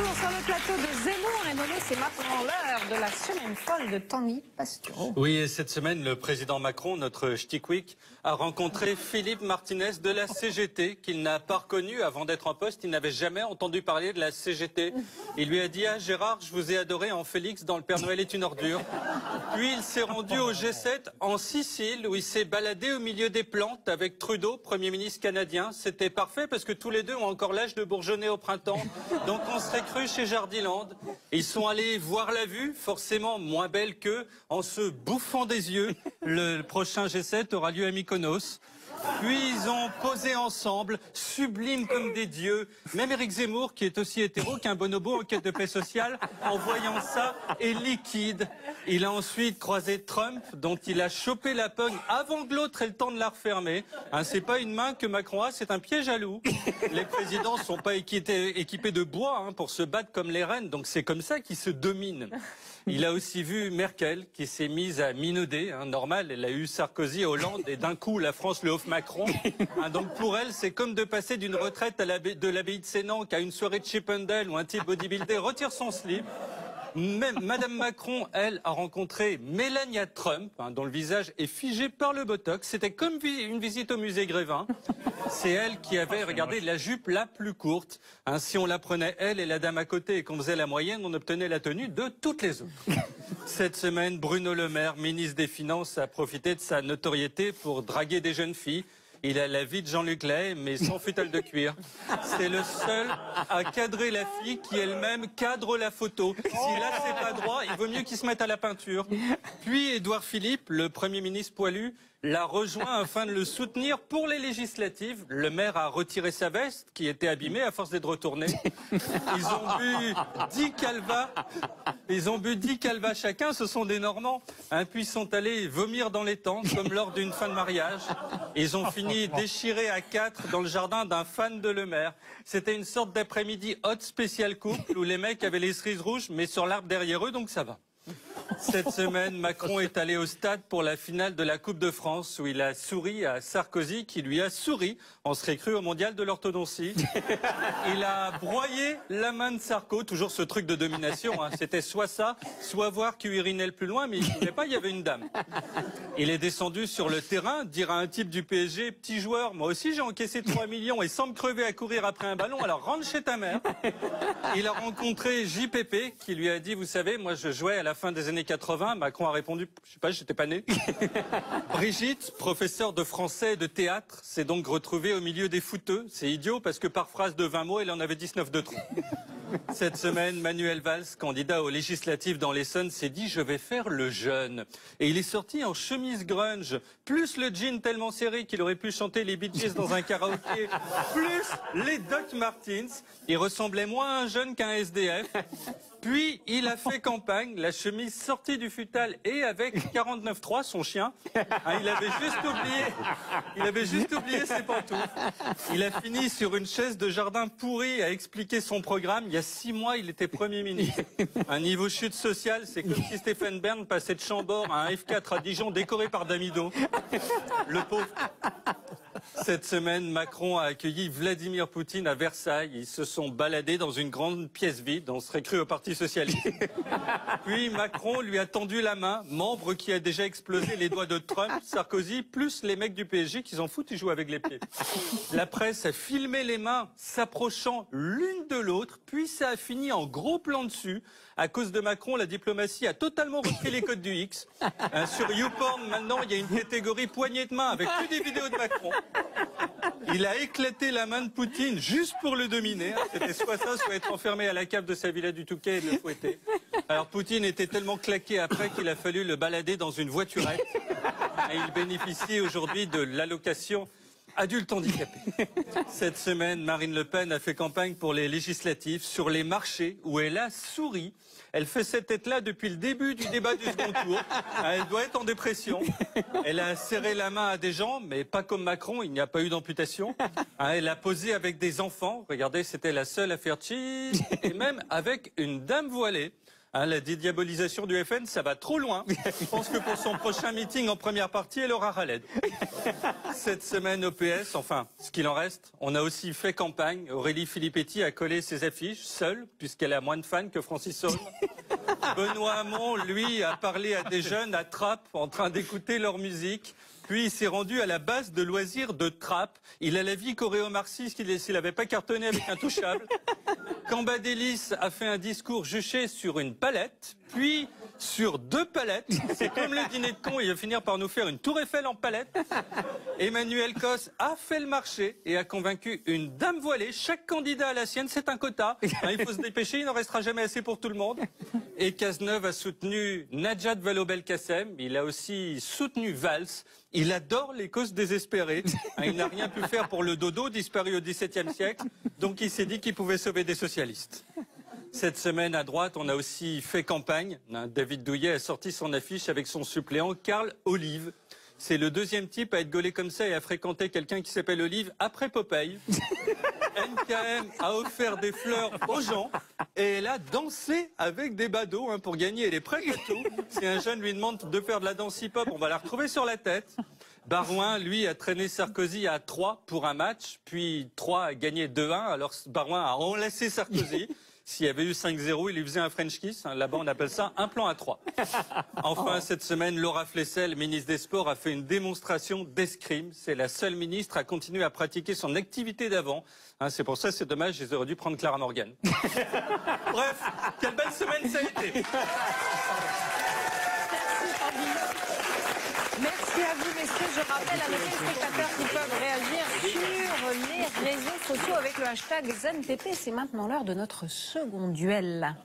retour sur le plateau de Zemmour et nommé c'est maintenant l'heure de la semaine folle de Tanguy Pastureau. Oui, et cette semaine, le président Macron, notre Ch'tiquick, a rencontré Philippe Martinez de la CGT, qu'il n'a pas reconnu avant d'être en poste. Il n'avait jamais entendu parler de la CGT. Il lui a dit « Ah Gérard, je vous ai adoré en Félix dans Le Père Noël est une ordure ». Puis il s'est rendu au G7 en Sicile, où il s'est baladé au milieu des plantes avec Trudeau, Premier ministre canadien. C'était parfait parce que tous les deux ont encore l'âge de bourgeonner au printemps. Donc on serait cru chez Jardiland. Ils sont allés voir la vue, forcément moins belle qu'eux, en se bouffant des yeux. Le prochain G7 aura lieu à Mykonos. Puis ils ont posé ensemble, sublimes comme des dieux. Même Éric Zemmour, qui est aussi hétéro qu'un bonobo en quête de paix sociale, en voyant ça, est liquide. Il a ensuite croisé Trump, dont il a chopé la pogne avant que l'autre ait le temps de la refermer. Hein, c'est pas une main que Macron a, c'est un pied à loup. Les présidents sont pas équipés de bois pour se battre comme les reines, donc c'est comme ça qu'ils se dominent. Il a aussi vu Merkel qui s'est mise à minauder, normal, elle a eu Sarkozy, Hollande et d'un coup la France le offre Macron. Donc pour elle, c'est comme de passer d'une retraite de l'abbaye de Sénanque à une soirée de Chippendale où un type bodybuildé retire son slip. Même Madame Macron, elle, a rencontré Melania Trump, dont le visage est figé par le botox. C'était comme une visite au musée Grévin. C'est elle qui avait, regardez, la jupe la plus courte. Si on la prenait, elle et la dame à côté, et qu'on faisait la moyenne, on obtenait la tenue de toutes les autres. Cette semaine, Bruno Le Maire, ministre des Finances, a profité de sa notoriété pour draguer des jeunes filles. Il a la vie de Jean-Luc Lahaye, mais sans futale de cuir. C'est le seul à cadrer la fille qui elle-même cadre la photo. Si là c'est pas droit, il vaut mieux qu'il se mette à la peinture. Puis Édouard Philippe, le Premier ministre poilu, l'a rejoint afin de le soutenir pour les législatives. Le maire a retiré sa veste, qui était abîmée à force d'être retournée. Ils ont bu 10 calvas. Ils ont bu 10 calvas chacun, ce sont des Normands. Puis ils sont allés vomir dans les tentes, comme lors d'une fin de mariage. Ils ont fini déchirés à 4 dans le jardin d'un fan de Le Maire. C'était une sorte d'après-midi hot spécial couple, où les mecs avaient les cerises rouges, mais sur l'arbre derrière eux, donc ça va. Cette semaine, Macron est allé au stade pour la finale de la Coupe de France où il a souri à Sarkozy qui lui a souri. On serait cru au mondial de l'orthodontie. Il a broyé la main de Sarko, toujours ce truc de domination. C'était soit ça, soit voir qui urinait le plus loin, mais il ne voulait pas, il y avait une dame. Il est descendu sur le terrain, dire à un type du PSG, petit joueur, moi aussi j'ai encaissé 3 millions et sans me crever à courir après un ballon, alors rentre chez ta mère. Il a rencontré JPP qui lui a dit, vous savez, moi je jouais à la fin des années 80, Macron a répondu, je sais pas, j'étais pas né. Brigitte, professeure de français et de théâtre, s'est donc retrouvée au milieu des fouteux. C'est idiot parce que par phrase de 20 mots, elle en avait 19 de trop. Cette semaine, Manuel Valls, candidat aux législatives dans l'Essonne, s'est dit « je vais faire le jeune ». Et il est sorti en chemise grunge, plus le jean tellement serré qu'il aurait pu chanter les Bee Gees dans un karaoké, plus les Doc Martens. Il ressemblait moins à un jeune qu'un SDF. Puis, il a fait campagne, la chemise sortie du futal et avec 49.3, son chien. Il avait juste oublié ses pantoufles. Il a fini sur une chaise de jardin pourri à expliquer son programme. Il y a 6 mois, il était Premier ministre. Un niveau chute sociale, c'est comme si Stéphane Bern passait de Chambord à un F4 à Dijon décoré par Damido. Le pauvre. Cette semaine, Macron a accueilli Vladimir Poutine à Versailles. Ils se sont baladés dans une grande pièce vide. On serait cru au Parti socialiste. Puis Macron lui a tendu la main, membre qui a déjà explosé les doigts de Trump, Sarkozy, plus les mecs du PSG qui s'en foutent, ils jouent avec les pieds. La presse a filmé les mains s'approchant l'une de l'autre, puis ça a fini en gros plan dessus. À cause de Macron, la diplomatie a totalement repris les codes du X. Sur YouPorn, maintenant, il y a une catégorie poignée de main avec que des vidéos de Macron. Il a éclaté la main de Poutine juste pour le dominer. C'était soit ça, soit être enfermé à la cave de sa villa du Touquet et de le fouetter. Alors Poutine était tellement claqué après qu'il a fallu le balader dans une voiturette. Et il bénéficie aujourd'hui de l'allocation adulte handicapé. Cette semaine, Marine Le Pen a fait campagne pour les législatives sur les marchés où elle a souri. Elle fait cette tête-là depuis le début du débat du second tour. Elle doit être en dépression. Elle a serré la main à des gens, mais pas comme Macron, il n'y a pas eu d'amputation. Elle a posé avec des enfants. Regardez, c'était la seule à faire cheese. Et même avec une dame voilée. Hein, la dédiabolisation du FN, ça va trop loin. Je pense que pour son prochain meeting en première partie, elle aura Khaled. Cette semaine au PS, enfin, ce qu'il en reste, on a aussi fait campagne. Aurélie Filippetti a collé ses affiches, seule, puisqu'elle a moins de fans que Francis Holm. Benoît Hamon, lui, a parlé à des jeunes à Trappes en train d'écouter leur musique. Puis il s'est rendu à la base de loisirs de Trappes. Il a la vie qu'aurait Omar Sy s'il n'avait pas cartonné avec Intouchable. Cambadélis a fait un discours juché sur une palette, puis sur 2 palettes. C'est comme le dîner de con, il va finir par nous faire une tour Eiffel en palette. Emmanuel Cos a fait le marché et a convaincu une dame voilée. Chaque candidat à la sienne, c'est un quota. Hein, il faut se dépêcher, il n'en restera jamais assez pour tout le monde. Et Cazeneuve a soutenu Najat Vallaud-Belkacem. Il a aussi soutenu Valls. Il adore les causes désespérées. Hein, il n'a rien pu faire pour le dodo, disparu au XVIIe siècle. Donc il s'est dit qu'il pouvait sauver des socialistes. Cette semaine, à droite, on a aussi fait campagne. David Douillet a sorti son affiche avec son suppléant Karl Olive. C'est le 2e type à être gaulé comme ça et à fréquenter quelqu'un qui s'appelle Olive après Popeye. NKM a offert des fleurs aux gens et elle a dansé avec des badauds pour gagner. Elle est prête à tout. Si un jeune lui demande de faire de la danse hip-hop, on va la retrouver sur la tête. Barouin, lui, a traîné Sarkozy à 3 pour un match, puis 3 a gagné 2-1. Alors Barouin a enlacé Sarkozy. S'il y avait eu 5-0, il lui faisait un French kiss. Là-bas, on appelle ça un plan à 3. Enfin, cette semaine, Laura Flessel, ministre des Sports, a fait une démonstration d'escrime. C'est la seule ministre à continuer à pratiquer son activité d'avant. Hein, c'est pour ça, c'est dommage, ils auraient dû prendre Clara Morgan. Bref, quelle belle semaine ça a été. Merci à vous, messieurs. Je rappelle à nos téléspectateurs qui peuvent réagir sur les réseaux sociaux avec le hashtag ZenTP. C'est maintenant l'heure de notre second duel.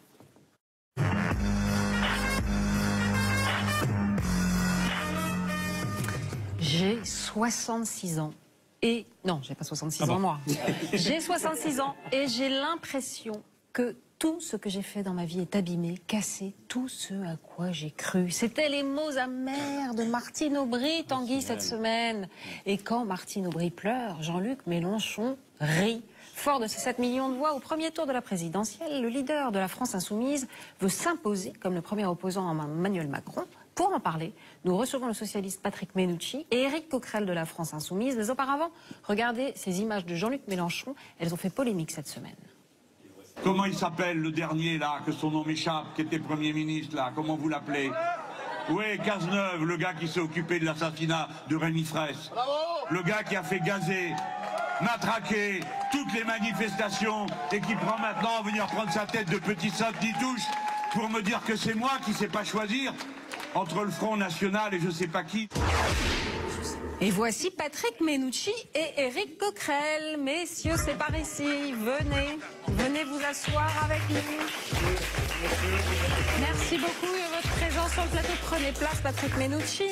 J'ai 66 ans. Et non, j'ai pas 66 ans moi. J'ai 66 ans et j'ai l'impression que tout ce que j'ai fait dans ma vie est abîmé, cassé, tout ce à quoi j'ai cru. C'était les mots amers de Martine Aubry, Tanguy, cette semaine. Et quand Martine Aubry pleure, Jean-Luc Mélenchon rit. Fort de ses 7 millions de voix au premier tour de la présidentielle, le leader de la France insoumise veut s'imposer comme le premier opposant à Emmanuel Macron. Pour en parler, nous recevons le socialiste Patrick Mennucci et Éric Coquerel de la France insoumise. Mais auparavant, regardez ces images de Jean-Luc Mélenchon. Elles ont fait polémique cette semaine. Comment il s'appelle le dernier là, que son nom m'échappe, qui était Premier ministre là, comment vous l'appelez? Oui, Cazeneuve, le gars qui s'est occupé de l'assassinat de Rémi Fraisse. Le gars qui a fait gazer, matraquer toutes les manifestations et qui prend maintenant à venir prendre sa tête de petit sac d'Itouche pour me dire que c'est moi qui ne sais pas choisir entre le Front National et je sais pas qui. Et voici Patrick Mennucci et Éric Coquerel. Messieurs, c'est par ici. Venez, venez vous asseoir avec nous. Merci beaucoup de votre présence sur le plateau. Prenez place, Patrick Mennucci.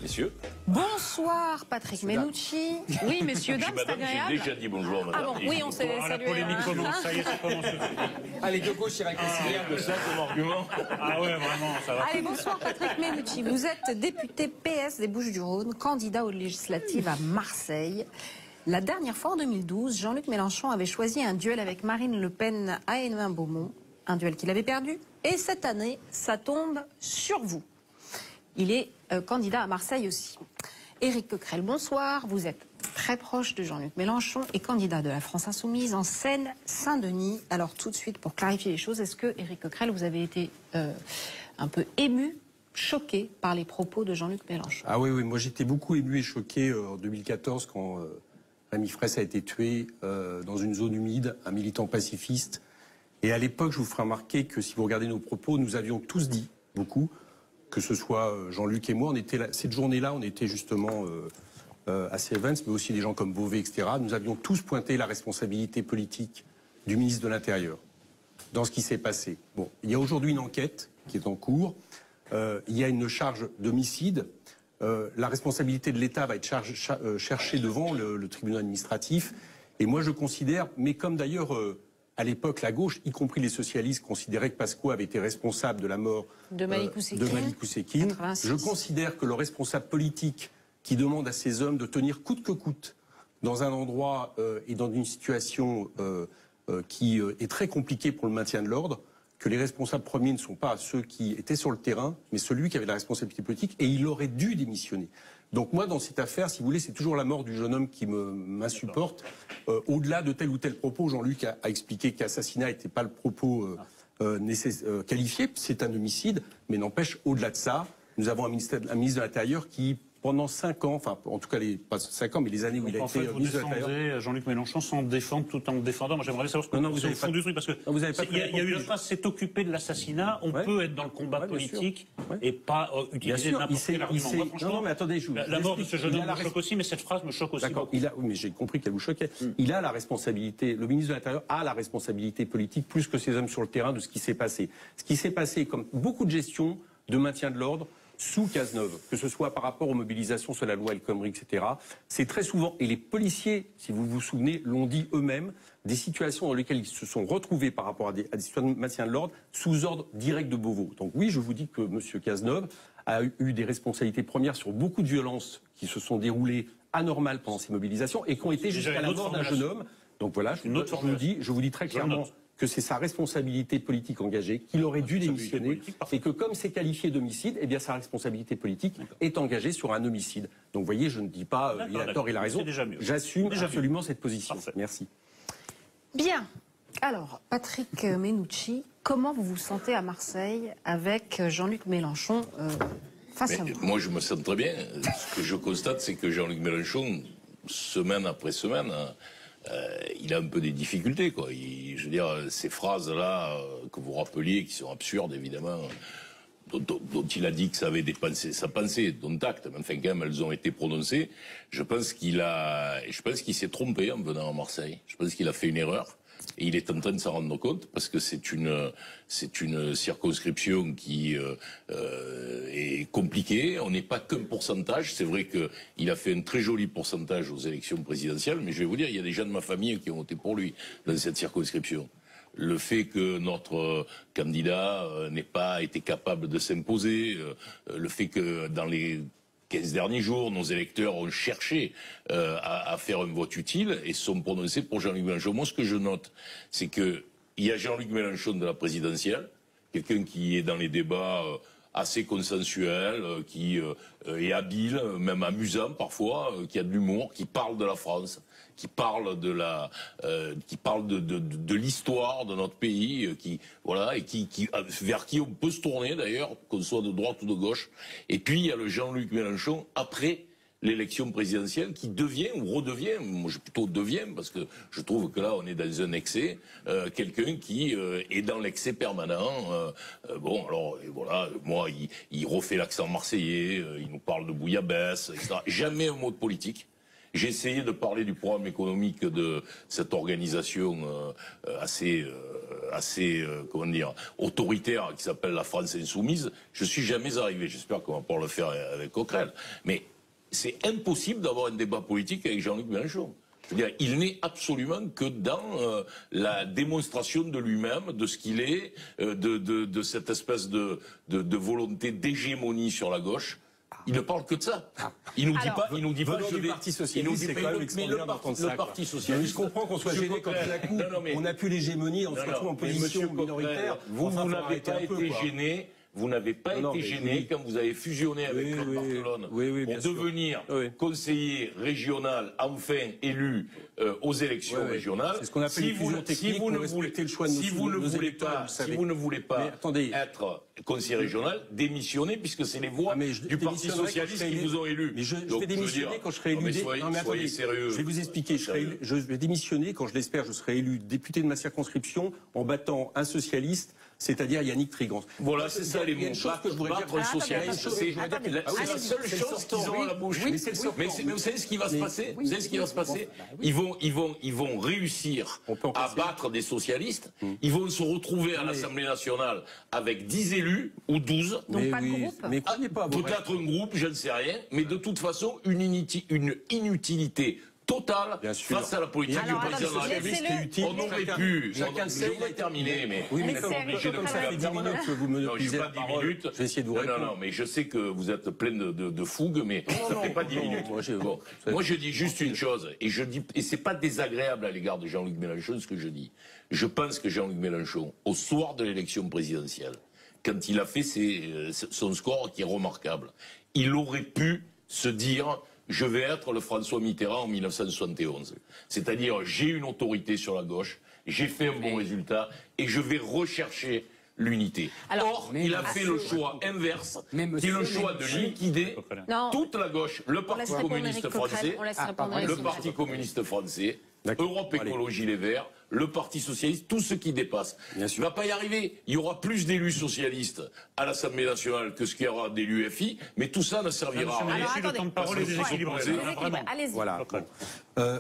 Messieurs. Bonsoir, Patrick Mennucci. Oui, messieurs, dames, c'est agréable. J'ai déjà dit bonjour, madame. Ah bon, oui, on s'est salué. La polémique commence, ça y est, ça commence. Allez, de gauche irréconciliable. Ça, c'est mon argument. Ah ouais, vraiment, ça va. Allez, bonsoir Patrick Mennucci. Vous êtes député PS des Bouches-du-Rhône, candidat aux législatives à Marseille. La dernière fois, en 2012, Jean-Luc Mélenchon avait choisi un duel avec Marine Le Pen à Hénin-Beaumont, un duel qu'il avait perdu. Et cette année, ça tombe sur vous. Il est candidat à Marseille aussi. Éric Coquerel, bonsoir. Vous êtes très proche de Jean-Luc Mélenchon et candidat de la France Insoumise en Seine-Saint-Denis. Alors tout de suite, pour clarifier les choses, est-ce que, Éric Coquerel, vous avez été un peu ému, choqué par les propos de Jean-Luc Mélenchon? Ah oui, moi j'étais beaucoup ému et choqué en 2014 quand Rémi Fraisse a été tué dans une zone humide, un militant pacifiste. Et à l'époque, je vous ferai remarquer que si vous regardez nos propos, nous avions tous dit, beaucoup, que ce soit Jean-Luc et moi, on était là, cette journée-là, on était justement à ces events, mais aussi des gens comme Beauvais, etc. Nous avions tous pointé la responsabilité politique du ministre de l'Intérieur dans ce qui s'est passé. Bon, il y a aujourd'hui une enquête qui est en cours. Il y a une charge d'homicide. La responsabilité de l'État va être cherchée devant le tribunal administratif. Et moi, je considère, mais comme d'ailleurs à l'époque, la gauche, y compris les socialistes, considéraient que Pasqua avait été responsable de la mort de Malik Oussekine. Je considère que le responsable politique qui demande à ces hommes de tenir coûte que coûte dans un endroit et dans une situation qui est très compliquée pour le maintien de l'ordre, que les responsables premiers ne sont pas ceux qui étaient sur le terrain, mais celui qui avait la responsabilité politique, et il aurait dû démissionner. Donc moi, dans cette affaire, si vous voulez, c'est toujours la mort du jeune homme qui m'insupporte. Au-delà de tel ou tel propos, Jean-Luc a expliqué qu'assassinat n'était pas le propos qualifié, c'est un homicide, mais n'empêche, au-delà de ça, nous avons un ministre de l'Intérieur qui, pendant 5 ans, enfin en tout cas pas 5 ans, mais les années où il a été ministre de l'Intérieur. Vous défendez Jean-Luc Mélenchon sans défendre tout en le défendant. Moi j'aimerais savoir ce que vous avez fond du truc, parce que il y a eu la phrase s'est occupé de l'assassinat. On peut être dans le combat politique et pas utiliser n'importe quel argument. Non, mais attendez, la mort de ce jeune homme me choque aussi, mais cette phrase me choque aussi. D'accord, mais j'ai compris qu'elle vous choquait. Il a la responsabilité, le ministre de l'Intérieur a la responsabilité politique plus que ces hommes sur le terrain de ce qui s'est passé. Ce qui s'est passé, comme beaucoup de gestion de maintien de l'ordre, sous Cazeneuve, que ce soit par rapport aux mobilisations sur la loi El Khomri, etc. C'est très souvent, et les policiers, si vous vous souvenez, l'ont dit eux-mêmes, des situations dans lesquelles ils se sont retrouvés par rapport à des situations de maintien de l'ordre sous ordre direct de Beauvau. Donc oui, je vous dis que M. Cazeneuve a eu des responsabilités premières sur beaucoup de violences qui se sont déroulées anormales pendant ces mobilisations et qui ont été jusqu'à la mort d'un jeune homme. Donc voilà, je vous dis très clairement que c'est sa responsabilité politique engagée, qu'il aurait dû démissionner, et que comme c'est qualifié d'homicide, eh bien sa responsabilité politique est engagée sur un homicide. Donc vous voyez, je ne dis pas il a tort, il a raison, j'assume absolument cette position. Parfait. Merci. Bien. Alors, Patrick Menucci, comment vous vous sentez à Marseille avec Jean-Luc Mélenchon face à vous? Moi, je me sens très bien. Ce que je constate, c'est que Jean-Luc Mélenchon, semaine après semaine, il a un peu des difficultés, quoi. Je veux dire, ces phrases-là que vous rappeliez, qui sont absurdes, évidemment, dont il a dit que ça avait dépensé sa pensée, dont acte, mais enfin, quand même, elles ont été prononcées. Je pense qu'il s'est trompé en venant à Marseille. Je pense qu'il a fait une erreur. Et il est en train de s'en rendre compte parce que c'est une circonscription qui est compliquée. On n'est pas qu'un pourcentage. C'est vrai qu'il a fait un très joli pourcentage aux élections présidentielles, mais je vais vous dire, il y a des gens de ma famille qui ont voté pour lui dans cette circonscription. Le fait que notre candidat n'ait pas été capable de s'imposer, le fait que dans les 15 derniers jours, nos électeurs ont cherché à faire un vote utile et se sont prononcés pour Jean-Luc Mélenchon. Moi, ce que je note, c'est qu'il y a Jean-Luc Mélenchon de la présidentielle, quelqu'un qui est dans les débats assez consensuel, qui est habile, même amusant parfois, qui a de l'humour, qui parle de la France, qui parle de l'histoire de notre pays, vers qui on peut se tourner d'ailleurs, qu'on soit de droite ou de gauche. Et puis il y a le Jean-Luc Mélenchon après l'élection présidentielle qui devient ou redevient, moi je plutôt devient parce que je trouve que là on est dans un excès, quelqu'un qui est dans l'excès permanent. Bon alors voilà, moi il refait l'accent marseillais, il nous parle de bouillabaisse, etc. Jamais un mot de politique. J'ai essayé de parler du programme économique de cette organisation assez comment dire, autoritaire qui s'appelle la France Insoumise. Je suis jamais arrivé. J'espère qu'on va pouvoir le faire avec Coquerel. Mais c'est impossible d'avoir un débat politique avec Jean-Luc Mélenchon. Je veux dire, il n'est absolument que dans la démonstration de lui-même, de ce qu'il est, de cette espèce de volonté d'hégémonie sur la gauche. Il ne parle que de ça. Il nous dit pas, je vais. Parti socialiste, c'est quand même extraordinaire d'entendre ça. Le Parti socialiste. Je comprends qu'on soit gêné quand tout d'un coup, on n'a plus l'hégémonie, on se retrouve en position minoritaire. Vous n'avez pas été gêné. Vous n'avez pas été gêné quand vous avez fusionné avec Claude Barthelone pour devenir conseiller régional, enfin élu aux élections régionales. C'est ce qu'on appelle une fusion technique pour respecter le choix de nos électeurs. Si vous ne voulez pas être conseiller régional, démissionnez, puisque c'est les voix du Parti socialiste qui vous ont élu. Mais je vais démissionner quand je serai élu. Non mais attendez, sérieux. Je vais vous expliquer. Je vais démissionner quand je l'espère, je serai élu député de ma circonscription en battant un socialist, c'est-à-dire Yannick Trigance. Voilà, c'est ça les mots. Que je voudrais dire, c'est la seule chose qu'ils ont à la bouche. Mais vous savez ce qui va se passer? Vous savez ce qui va se passer? Ils vont réussir à battre des socialistes. Ils vont se retrouver à l'Assemblée nationale avec 10 élus ou 12. Donc pas de groupe. Mais croyez pas. Peut-être un groupe, je ne sais rien. Mais de toute façon, une inutilité total face à la politique du président de la République. On aurait pu, je vais terminer, mais oui, mais comme ça fait 10 minutes que vous me disez la parole, je vais essayer de vous répondre. Non, mais je sais que vous êtes plein de fougue, mais ça fait pas 10 minutes. Moi, je dis juste une chose, et c'est pas désagréable à l'égard de Jean-Luc Mélenchon ce que je dis. Je pense que Jean-Luc Mélenchon, au soir de l'élection présidentielle, quand il a fait son score qui est remarquable, il aurait pu se dire « je vais être le François Mitterrand en 1971 ». C'est-à-dire, j'ai une autorité sur la gauche, j'ai fait un bon résultat, et je vais rechercher l'unité. Or, il a fait le choix inverse, qui est le choix de liquider toute la gauche, le Parti communiste français, le Parti communiste français, Europe Écologie Les Verts, le Parti Socialiste, tout ce qui dépasse. Il ne va pas y arriver. Il y aura plus d'élus socialistes à l'Assemblée nationale que ce qu'il y aura d'élus FI, mais tout ça ne servira à rien. Le temps de parole est déséquilibré. Voilà.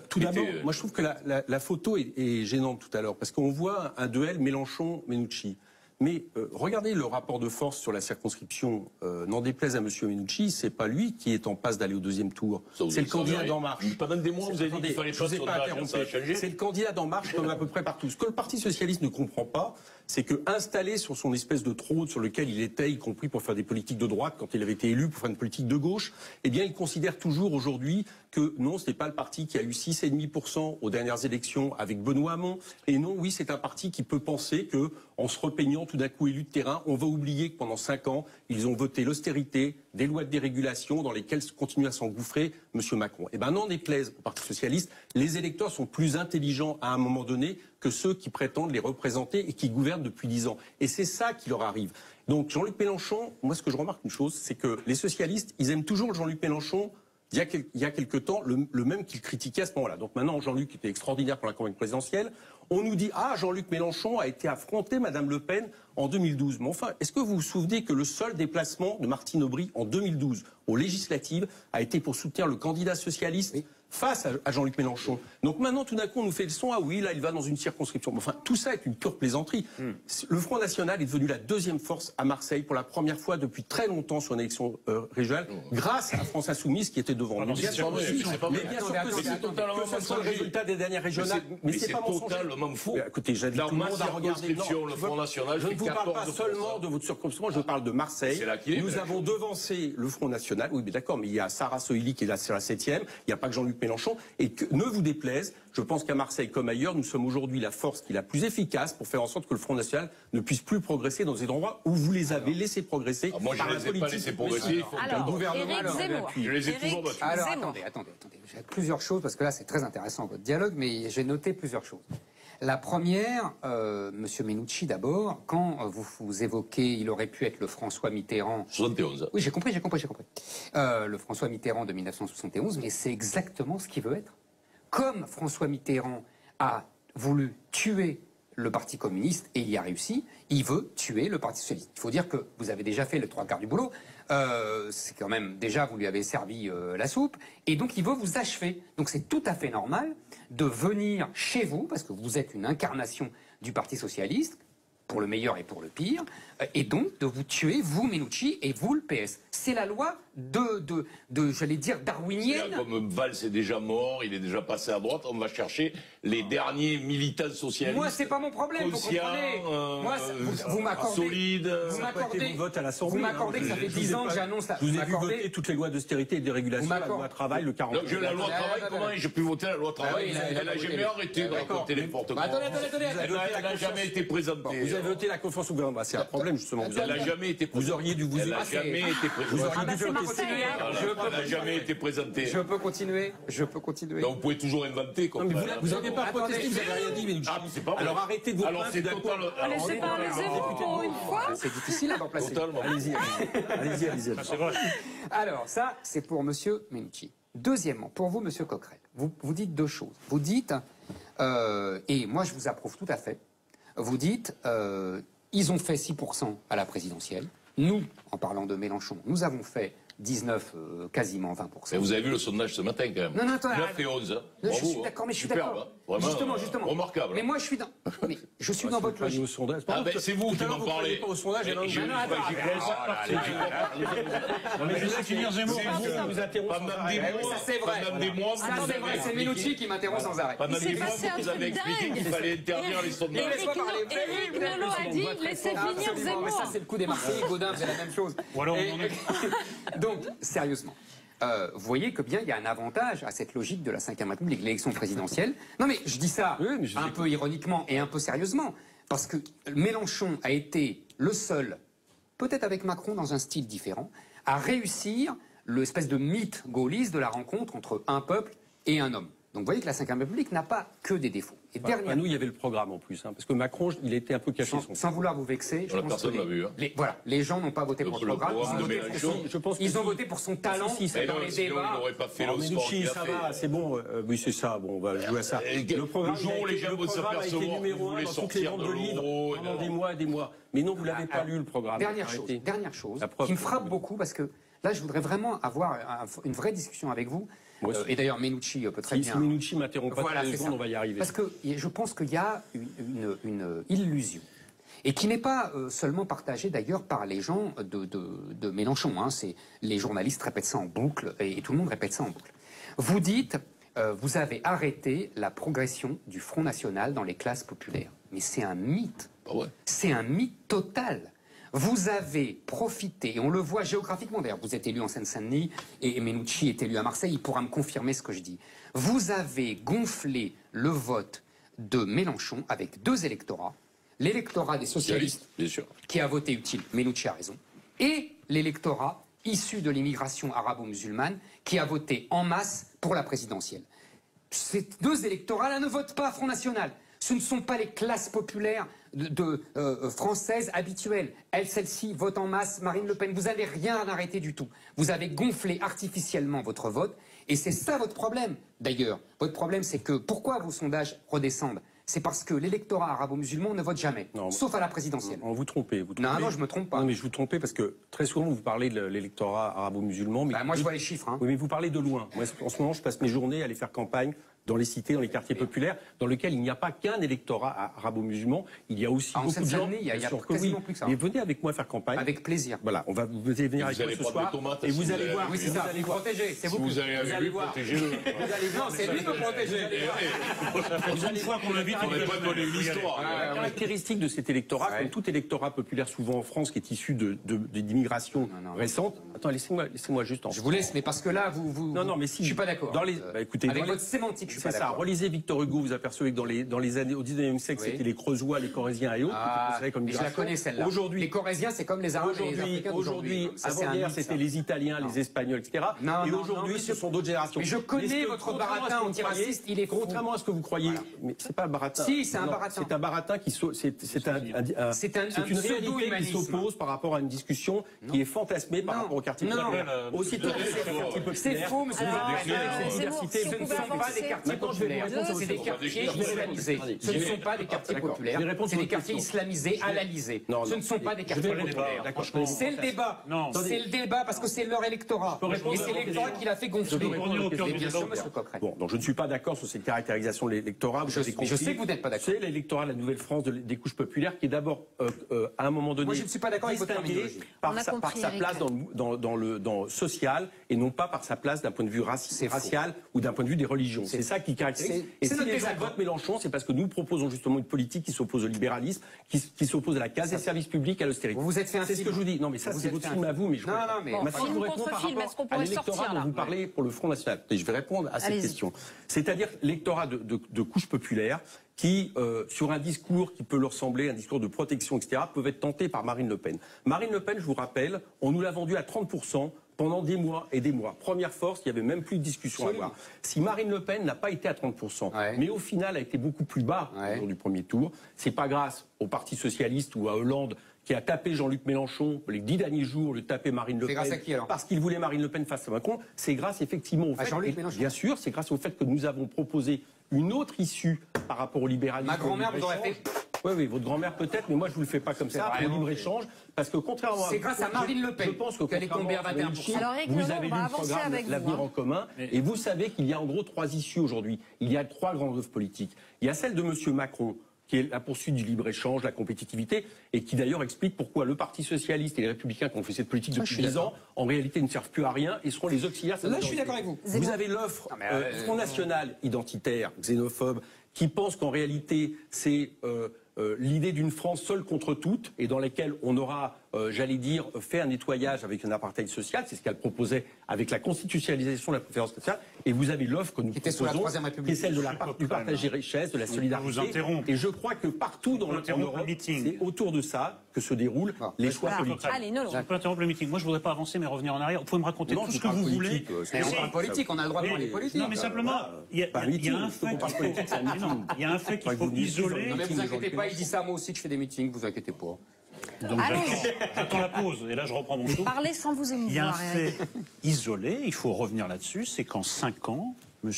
Tout d'abord, moi je trouve que la photo est gênante tout à l'heure, parce qu'on voit un duel Mélenchon-Menucci. Mais regardez le rapport de force sur la circonscription. N'en déplaise à M. Menucci, c'est pas lui qui est en passe d'aller au deuxième tour. C'est le candidat d'En Marche. Pendant des mois, vous avez dit qu'il fallait pas de C'est le candidat d'En Marche comme à peu près partout. Ce que le Parti socialiste ne comprend pas, c'est que installé sur son espèce de trône sur lequel il était, y compris pour faire des politiques de droite, quand il avait été élu pour faire une politique de gauche, eh bien, il considère toujours aujourd'hui que non, ce n'est pas le parti qui a eu 6,5% aux dernières élections avec Benoît Hamon. Et non, oui, c'est un parti qui peut penser que, en se repeignant tout d'un coup élu de terrain, on va oublier que pendant 5 ans, ils ont voté l'austérité, des lois de dérégulation dans lesquelles continue à s'engouffrer M. Macron. Eh bien, n'en déplaise au Parti socialiste, les électeurs sont plus intelligents à un moment donné que ceux qui prétendent les représenter et qui gouvernent depuis 10 ans. Et c'est ça qui leur arrive. Donc Jean-Luc Mélenchon, moi ce que je remarque une chose, c'est que les socialistes, ils aiment toujours Jean-Luc Mélenchon, il y a quelque temps, le même qu'ils critiquaient à ce moment-là. Donc maintenant, Jean-Luc était extraordinaire pour la campagne présidentielle. On nous dit, ah, Jean-Luc Mélenchon a été affronté Madame Le Pen en 2012. Mais enfin, est-ce que vous vous souvenez que le seul déplacement de Martine Aubry en 2012 aux législatives a été pour soutenir le candidat socialiste face à Jean-Luc Mélenchon? Donc maintenant, tout d'un coup, on nous fait le son, ah oui, là, il va dans une circonscription. Mais enfin, tout ça est une pure plaisanterie. Le Front National est devenu la deuxième force à Marseille pour la première fois depuis très longtemps sur une élection régionale, grâce à France Insoumise qui était devant. Bien sûr que si. Mais bien sûr que si. Que ce soit le résultat des dernières régionales. Mais c'est pas totalement faux. Écoutez, j'invite tout le monde à regarder. Non, le Front National, je ne vous parle pas seulement de votre circonscription, je parle de Marseille. Nous avons devancé le Front National. Oui, mais d'accord, mais il y a Sarah Soili qui est là sur la 7e. Il n'y a pas que Jean-Luc Mélenchon. Et que, ne vous déplaise, je pense qu'à Marseille comme ailleurs, nous sommes aujourd'hui la force qui est la plus efficace pour faire en sorte que le Front National ne puisse plus progresser dans des endroits où vous les avez laissés progresser. Moi, je ne les ai pas laissés progresser. Alors, le gouvernement je les ai toujours battus. Alors, attendez. J'ai plusieurs choses, parce que là, c'est très intéressant votre dialogue, mais j'ai noté plusieurs choses. La première, Monsieur Menucci d'abord, quand vous évoquez, il aurait pu être le François Mitterrand. 71. Oui, j'ai compris. Le François Mitterrand de 1971, mais c'est exactement ce qu'il veut être. Comme François Mitterrand a voulu tuer le Parti communiste, et il y a réussi, il veut tuer le Parti socialiste. Il faut dire que vous avez déjà fait les 3/4 du boulot. C'est quand même, déjà, vous lui avez servi la soupe, et donc il veut vous achever. Donc c'est tout à fait normal de venir chez vous, parce que vous êtes une incarnation du Parti socialiste, pour le meilleur et pour le pire, et donc de vous tuer, vous, Menucci, et vous, le PS. C'est la loi j'allais dire, darwinienne. Comme Valls est déjà mort, il est déjà passé à droite, on va chercher les derniers militants socialistes. Moi, c'est pas mon problème, vous comprenez. Moi, vous m'accordez... Solide. Vous m'accordez vote à l'Assemblée. Vous m'accordez que ça fait 10 ans que j'annonce la... Je vous ai vu voter toutes les lois d'austérité et de dérégulation, la loi travail, le 40. La loi travail, comment j'ai pu voter la loi travail? Elle n'a jamais arrêté de raconter n'importe quoi. Attendez. Elle n'a jamais été présentée. Vous avez voté la confiance au gouvernement. C'est un problème, justement. Elle n'a jamais été présentée. Vous auriez dû vous... Elle n'a jamais été présentée. Elle n'a jamais été présentée. Je peux continuer. Donc vous pouvez toujours inventer. Non, mais vous n'avez pas protesté, vous n'avez rien dit, mais c'est pas vrai. alors arrêtez de vous plaindre. Laissez parler-vous pour une fois. C'est difficile à remplacer. Totalement. Allez-y. C'est vrai. Alors, ça, c'est pour Monsieur Menucci. Deuxièmement, pour vous, Monsieur Coquerel, vous dites deux choses. Vous dites, et moi je vous approuve tout à fait, vous dites, ils ont fait 6% à la présidentielle. Nous, en parlant de Mélenchon, nous avons fait 19, quasiment 20%. Mais vous avez vu le sondage ce matin quand même. Non, non, attends, 9 et 11. je suis d'accord, mais je suis d'accord. Vraiment, Justement. remarquable. Mais moi, je suis dans votre logique. Au sondage. Ah ben c'est vous qui Tout à l'heure, m'en vous parlez. pas au sondage, et là, Je- vous- je- Mais je laisse finir Zemmour. vous interrompt sans Pendant arrêt. des Oui, mois, ça c'est vrai. pendant des mois, Ça vous c'est avez vrai, c'est expliqué- Menucci qui m'interrompt sans arrêt. Pendant Il s'est des mois, passé un vous avez truc expliqué dingue. qu'il fallait interdire les sondages. Éric Nolot a dit laissez finir Absolument, mais Zemmour. ça c'est le coup des Marseillais, Gaudin faisait la même chose. Ou alors, Et- on en est- Donc, sérieusement, vous voyez que bien il y a un avantage à cette logique de la Ve République, l'élection présidentielle. Non mais je dis ça Oui, mais je un sais peu ironiquement et un peu sérieusement, parce que Mélenchon a été le seul, peut-être avec Macron dans un style différent, à réussir l'espèce de mythe gaulliste de la rencontre entre un peuple et un homme. Donc vous voyez que la Ve République n'a pas que des défauts. Et dernière, Nous, il y avait le programme en plus, parce que Macron, il était un peu caché. sans vouloir vous vexer, je La pense personne que l'a vu, hein. les gens n'ont pas voté Le pour le programme, programme ils ont de voté pour Mélenchon. son- Je pense que ils ont si. voté pour son talent Si, ça dans non, les sinon, débats. il n'aurait pas fait Alors, le sport Menucci, qu'il a ça fait. va, c'est bon. Oui, c'est ça. Bon, on va jouer à ça. Le programme, jour où les gens vont programme a été s'apercevoir numéro que vous 1 voulez dans toutes les sortir ventes de de livres l'euro, pendant des mois et des mois. Mais non, vous l'avez pas lu, le programme. Dernière Arrêtez. chose La preuve. qui me frappe beaucoup parce que là, je voudrais vraiment avoir une vraie discussion avec vous. Moi aussi. Et d'ailleurs, Menucci peut très Si bien. Menucci m'interrompt pas Voilà, toutes les c'est secondes, ça. on va y arriver. Parce que je pense qu'il y a une illusion. Et qui n'est pas seulement partagée d'ailleurs par les gens de Mélenchon. Hein. Les journalistes répètent ça en boucle et tout le monde répète ça en boucle. Vous dites, vous avez arrêté la progression du Front National dans les classes populaires. Mais c'est un mythe. Ah ouais. C'est un mythe total. Vous avez profité, et on le voit géographiquement d'ailleurs, vous êtes élu en Seine-Saint-Denis et Menucci est élu à Marseille, il pourra me confirmer ce que je dis. Vous avez gonflé le vote de Mélenchon avec deux électorats, l'électorat des socialistes Bien sûr. qui a voté utile, Menucci a raison, et l'électorat issu de l'immigration arabo-musulmane qui a voté en masse pour la présidentielle. Ces deux électorats-là ne votent pas Front National. Ce ne sont pas les classes populaires françaises habituelles. Celles-ci votent en masse Marine Le Pen. Vous n'avez rien arrêté du tout. Vous avez gonflé artificiellement votre vote. Et c'est ça votre problème, d'ailleurs. Votre problème, c'est que pourquoi vos sondages redescendent? C'est parce que l'électorat arabo-musulman ne vote jamais, Non, sauf à la présidentielle. Non, vous trompez. Non, je me trompe pas. Non, mais je vous trompez parce que très souvent, vous parlez de l'électorat arabo-musulman. Mais Moi, je vois les chiffres. Hein. Oui, mais vous parlez de loin. Moi, en ce moment, je passe mes journées à aller faire campagne dans les cités, dans les quartiers populaires, dans lesquels il n'y a pas qu'un électorat arabo-musulman. Il y a aussi beaucoup de gens. Il y a bien sûr que quasiment oui. plus que ça. Mais venez avec moi faire campagne. Avec plaisir. Voilà, vous allez venir avec Vous moi allez ce prendre soir. des tomates, Et si vous vous allez allez voir. Oui, c'est ça. Vous protégez. C'est Si vous. vous avez un allez but, voir. protégez-le. Non, c'est lui qui protégez. Une fois qu'on l'invite, On n'est pas donné l'histoire. La caractéristique de cet électorat, comme tout électorat populaire souvent en France qui est issu d'immigration récente. Attends, laissez-moi juste en. Je vous laisse, mais parce que là, Non, mais si. Je suis pas d'accord. Écoutez, avec votre sémantique, je suis c'est pas ça. d'accord. Relisez Victor Hugo, vous apercevez que dans les années, au 19e siècle, Oui. c'était les Creusois, les Corésiens et autres, qui étaient considérés comme Mais je la migration. connais celle-là. Aujourd'hui, les Corésiens, c'est comme les Arabes et les Africains Aujourd'hui, Ça, c'est un avant-hier, mythe, c'était ça. les Italiens, les Espagnols, etc. Non, Et non, aujourd'hui, non, ce sont d'autres générations. Mais je connais Est-ce que, votre contrairement à ce baratin que vous antiraciste, croyez, il est faux. Contrairement à ce que vous croyez, mais c'est pas un baratin. Si, c'est un Non, baratin. C'est un baratin qui c'est une réalité qui pseudo-humanisme. s'oppose par rapport à une discussion qui est fantasmée par Non. rapport au quartier Non. populaire. Aussitôt que c'est le quartier C'est populaire, faux, monsieur. cette diversité, Ce ne sont pas des quartiers Maintenant, je vais vous populaires, répondre c'est des sur- quartiers Je vais islamisés. répondre. Ce ne sont pas des quartiers D'accord. populaires, Je vais répondre c'est sur des votre quartiers question. islamisés, halalisés. Non, Ce non. ne sont pas des quartiers Je vais répondre. populaires. D'accord, C'est le débat. Non. C'est le débat parce que c'est leur électorat. répondre Et c'est à votre l'électorat question. qui l'a fait gonfler. Je peux répondre au cœur Et du bien débat sûr, ou pas monsieur Coquerel. Bon, donc je ne suis pas d'accord sur cette caractérisation de l'électorat. Je sais que vous n'êtes pas d'accord. C'est l'électorat de la Nouvelle-France des couches populaires qui est d'abord, à un moment donné, Moi, je ne suis pas d'accord avec votre distingué terminologie. par On a sa compris, place Eric. dans le social et non pas par sa place d'un point de vue C'est faux. racial ou d'un point de vue des religions. C'est ça qui caractérise. Et c'est si notre les gens désaccord. votent Mélenchon, c'est parce que nous proposons justement une politique qui s'oppose au libéralisme, qui s'oppose à la casse des services publics, à l'austérité. Vous vous êtes fait un C'est ce film. que je vous dis. Non, mais ça, Vous c'est êtes votre fait un film à vous. Mais Non, non, mais- Maintenant, je Film vous réponds contre par film, rapport est-ce qu'on à pourrait l'électorat sortir, dont là vous parlez pour le Front National. Et je vais répondre à cette Allez-y. question. C'est-à-dire l'électorat de couches populaires qui, sur un discours qui peut leur sembler un discours de protection, etc., peuvent être tentés par Marine Le Pen. Marine Le Pen, je vous rappelle, on nous l'a vendu à 30% pendant des mois et des mois. Première force, il n'y avait même plus de discussion à avoir. Si Marine Le Pen n'a pas été à 30%, Ouais. mais au final a été beaucoup plus bas Ouais. au jour du premier tour, c'est pas grâce au Parti Socialiste ou à Hollande qui a tapé Jean-Luc Mélenchon les 10 derniers jours, le taper Marine Le C'est Pen. grâce à qui, alors Parce qu'il voulait Marine Le Pen face à Macron. C'est grâce effectivement au fait. Jean-Luc et Mélenchon. bien sûr, c'est grâce au fait que nous avons proposé une autre issue par rapport au libéralisme. Ma grand-mère vous aurait fait. Oui, votre grand-mère peut-être, mais moi je vous le fais pas comme ça, pour libre-échange, parce que contrairement à... C'est grâce à Marine Le Pen je pense que qu'elle est tombée à 21%. Alors, Eric vous Nolot, avez on va lu le avancer programme avec vous, L'Avenir hein. en commun, et vous savez qu'il y a en gros 3 issues aujourd'hui. Il y a 3 grandes œuvres politiques. Il y a celle de M. Macron, qui est la poursuite du libre-échange, la compétitivité, et qui d'ailleurs explique pourquoi le Parti socialiste et les Républicains qui ont fait cette politique depuis 10 ans, en réalité ne servent plus à rien et seront les auxiliaires. Là, je suis d'accord avec vous. Vous avez l'offre Front National identitaire, xénophobe, qui pense qu'en réalité c'est l'idée d'une France seule contre toutes et dans laquelle on aura, j'allais dire, fait un nettoyage avec un apartheid social, c'est ce qu'elle proposait avec la constitutionnalisation de la préférence sociale, et vous avez l'offre que nous proposons, qui est celle de du partage des richesses, de la solidarité, et je crois que partout dans l'Europe, c'est autour de ça que se déroulent les choix politiques. Allez, Nolot. Je peux interrompre le meeting. Moi, je voudrais pas avancer, mais revenir en arrière. Vous pouvez me raconter tout ce que vous voulez. Mais on parle politique, on a le droit de parler politique. Non, mais simplement, il y a un fait qu'il faut isoler. Non, mais vous inquiétez pas, il dit ça à moi aussi que je fais des meetings, vous inquiétez pas. Donc j'attends la pause, et là je reprends mon souffle. Parlez sans vous émouvoir. Il y a un fait isolé, il faut revenir là-dessus, c'est qu'en 5 ans, M.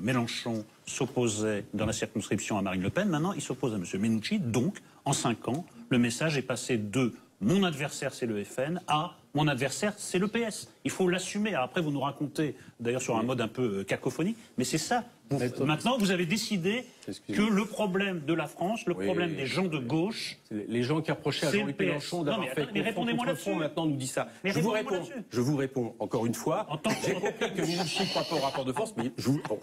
Mélenchon s'opposait dans la circonscription à Marine Le Pen, maintenant il s'oppose à M. Menucci, donc en 5 ans, le message est passé de « mon adversaire c'est le FN » à « mon adversaire c'est le PS ». Il faut l'assumer. Après vous nous racontez, d'ailleurs sur un mode un peu cacophonique, mais c'est ça. Maintenant, vous avez décidé que le problème de la France, le problème des gens de gauche... Les gens qui reprochaient à Jean-Luc Mélenchon d'avoir fait répondez-moi là-dessus. Maintenant nous dit ça. Je vous réponds encore une fois. J'ai compris que Menucci ne croit pas au rapport de force, mais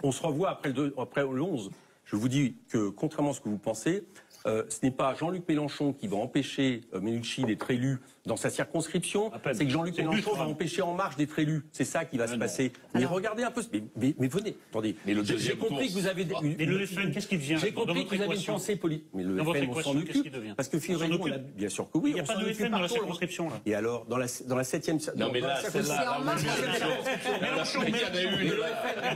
on se revoit après le 11. Je vous dis que, contrairement à ce que vous pensez, ce n'est pas Jean-Luc Mélenchon qui va empêcher Menucci d'être élu dans sa circonscription, c'est que Jean-Luc Mélenchon va empêcher En Marche d'être élu. C'est ça qui va se passer. Mais regardez un peu... Mais venez, attendez. J'ai compris que vous avez... Mais le FN, qu'est-ce qui devient? J'ai compris que vous avez une pensée politique. Mais le FN, on s'en occupe. Parce que finalement, bien sûr que oui. Il n'y a pas de FN dans la circonscription, là. Et alors, dans la 7e... Non, mais là, celle-là... Vous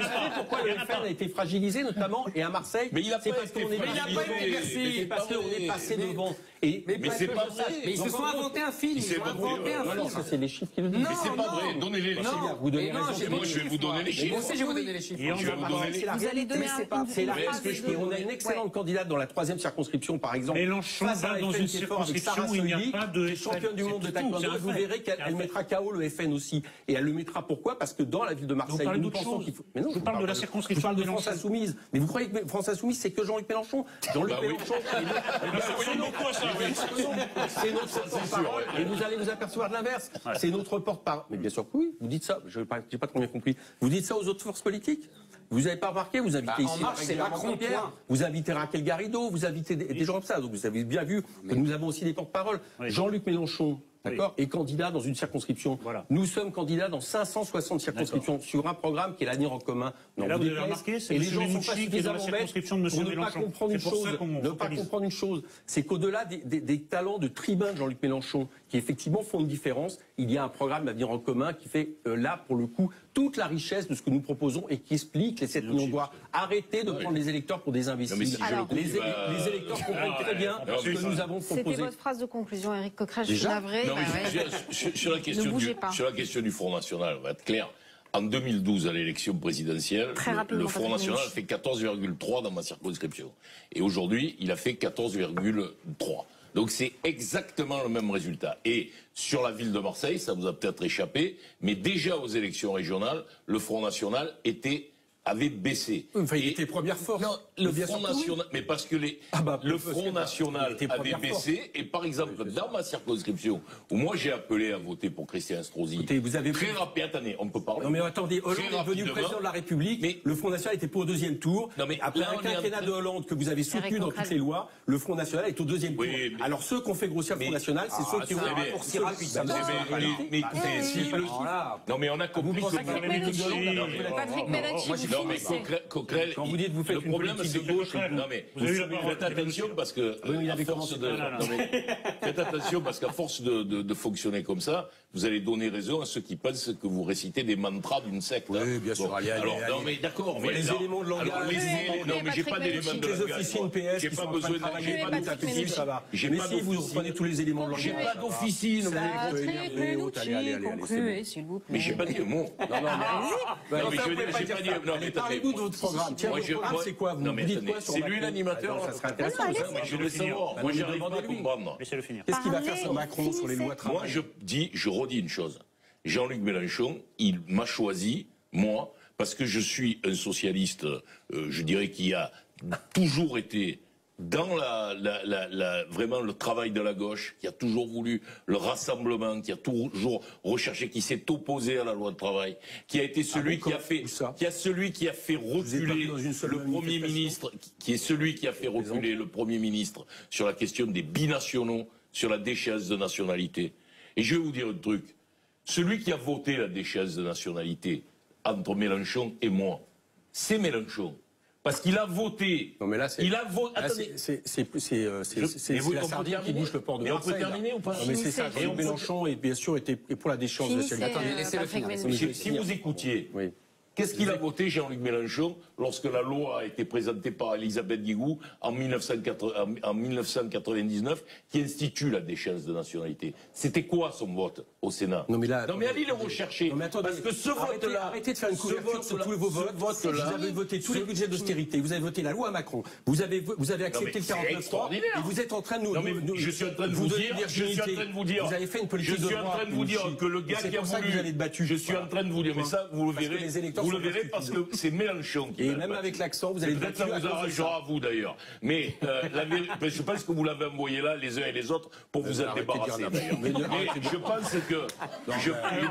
savez pourquoi le FN a été fragilisé, notamment, et à Marseille? Mais il a pas été fragilisé. C'est parce qu'on est passé devant. Mais c'est pas vrai. Mais ils se sont inventés un film. Non, ça c'est les chiffres qui le disent. Mais c'est pas vrai. Donnez-les les chiffres. Vous donnez Moi, je vais vous donner les chiffres. Moi aussi, je vais vous donner les chiffres. Je vais vous donner les chiffres. Vous allez donner c'est la phrase que je dis. On a une excellente candidate dans la 3e circonscription, par exemple. Mélenchon va dans une circonscription où il n'y a pas de championne du monde de taekwondo. Vous verrez qu'elle mettra KO le FN aussi. Et elle le mettra pourquoi? Parce que dans la ville de Marseille, nous pensons qu'il faut... Mais non, je parle de la circonscription. Je parle de France Insoumise. Mais vous croyez que France Insoumise, c'est que Jean-Luc Mélenchon? Jean-Luc Mélenchon, c'est notre porte-parole. Et vous allez vous apercevoir de l'inverse. C'est notre porte-parole. Mais bien sûr que oui, vous dites ça. Je n'ai pas trop bien compris. Vous dites ça aux autres forces politiques? Vous n'avez pas remarqué, vous invitez ici c'est Macron, Pierre, vous invitez Raquel Garrido, vous invitez des gens comme ça. Donc vous avez bien vu que nous avons aussi des porte-paroles. Jean-Luc Mélenchon, d'accord, est candidat dans une circonscription. Voilà. Nous sommes candidats dans 560 circonscriptions sur un programme qui est l'Avenir en commun. Et là, vous avez remarqué, c'est et les gens sont pas Menucci qui est dans la suffisamment bêtes circonscription de M. pour ne pas Mélenchon. comprendre une C'est pour ça chose. qu'on Ne pas focalise. comprendre une chose, c'est qu'au-delà des talents de tribun de Jean-Luc Mélenchon, qui effectivement font une différence, il y a un programme d'Avenir en commun qui fait là, pour le coup, toute la richesse de ce que nous proposons et qui explique les 7 millions de voix. Arrêtez de prendre les électeurs pour des imbéciles. Les électeurs comprennent très bien ce que nous avons proposé. C'était votre phrase de conclusion, Éric Coquerel. Je suis navré. Non, mais sur la question du Front National, on va être clair. En 2012, à l'élection présidentielle, le Front National a fait 14,3 dans ma circonscription. Et aujourd'hui, il a fait 14,3. Donc c'est exactement le même résultat. Et sur la ville de Marseille, ça vous a peut-être échappé, mais déjà aux élections régionales, le Front National avait baissé. Enfin, il était première force. Non, le Front National, mais parce que le Front National avait baissé, et par exemple, dans ma circonscription, où moi j'ai appelé à voter pour Christian Estrosi, très rapide, attendez, on peut parler. Non mais attendez, Hollande est devenu président de la République, mais le Front National était pas au 2e tour. Non mais après un quinquennat de Hollande que vous avez soutenu dans toutes les lois, le Front National est au 2e tour. Alors ceux qui ont fait grossir le Front National, c'est ceux qui ont raccourci rapidement. Mais écoutez, non mais on a compris que Patrick Menacci, non mais Coquerel, quand vous dites vous faites le problème c'est de gauche, non mais faites attention parce que faites attention parce qu'à force de fonctionner comme ça, vous allez donner raison à ceux qui pensent que vous récitez des mantras d'une secte. Oui, bien sûr. Alors non mais d'accord, mais les éléments de langage. Non mais j'ai pas d'éléments de langage. Les officiers PS j'ai pas besoin j'ai pas d'officine, ça va. Mais si vous reprenez tous les éléments de langage. J'ai pas d'officine. Concluez, s'il vous plaît. Mais j'ai pas dit un mot. Non mais j'ai pas dit. Parlez-nous de votre programme. Tiens, votre programme, c'est quoi? Vous mais Vous dites attendez, quoi sur c'est Macron? lui l'animateur. Ça serait intéressant. Non, de allez-y. savoir. Je veux savoir. Moi, j'arrive pas à comprendre. Laissez-le finir. Qu'est-ce qu'il va faire Parlez, sur Macron, sur les lois finissez. Moi, travail? je Jean-Luc Mélenchon, il m'a choisi, moi, parce que je suis un socialiste, je dirais, qui a toujours été dans vraiment le travail de la gauche, qui a toujours voulu le rassemblement, qui a toujours recherché, qui s'est opposé à la loi de travail, qui a été celui qui a fait, reculer le Premier ministre, qui est celui qui a fait reculer le Premier ministre sur la question des binationaux, sur la déchéance de nationalité. Et je vais vous dire un truc. Celui qui a voté la déchéance de nationalité entre Mélenchon et moi, c'est Mélenchon. Parce qu'il a voté. Non mais là, c'est. Il a voté. Attendez. C'est Mais vous, la on peut sardine qui terminer bouge le port de Mais on peut Marseille. là. terminer ou pas Non, mais c'est ça. Finissez. Jean-Luc Mélenchon, et bien sûr, était pour la déchéance de Finissez, nationalité. Attendez, laissez-le Patrick finir. Mélenchon. Si vous écoutiez, Oui. qu'est-ce qu'il a voté Jean-Luc Mélenchon lorsque la loi a été présentée par Elisabeth Guigou en 1999 qui institue la déchéance de nationalité? C'était quoi son vote au Sénat? Non mais là. allez le rechercher. Non, mais attendez, parce que ce vote-là. arrêtez de faire une couverture sur tous vos votes. Vous avez voté tous les budgets d'austérité. Vous avez voté la loi Macron. Vous avez accepté le 49.3. Et vous êtes en train de nous. Non, mais je suis en train de vous dire. Vous avez fait une politique de Je suis en train de vous dire que le gars qui a voulu. vous allez être battu. Je suis en train de vous dire, mais ça, vous le Parce que verrez. les électeurs Vous le sont verrez pas parce que c'est Mélenchon qui Et va même le avec battre. l'accent, vous allez être Peut-être battu. ça vous arrangera à vous d'ailleurs. Mais je pense que vous l'avez envoyé là, les uns et les autres, pour vous en arrêtez de dire débarrasser n'importe d'ailleurs. quoi. Mais je pense que.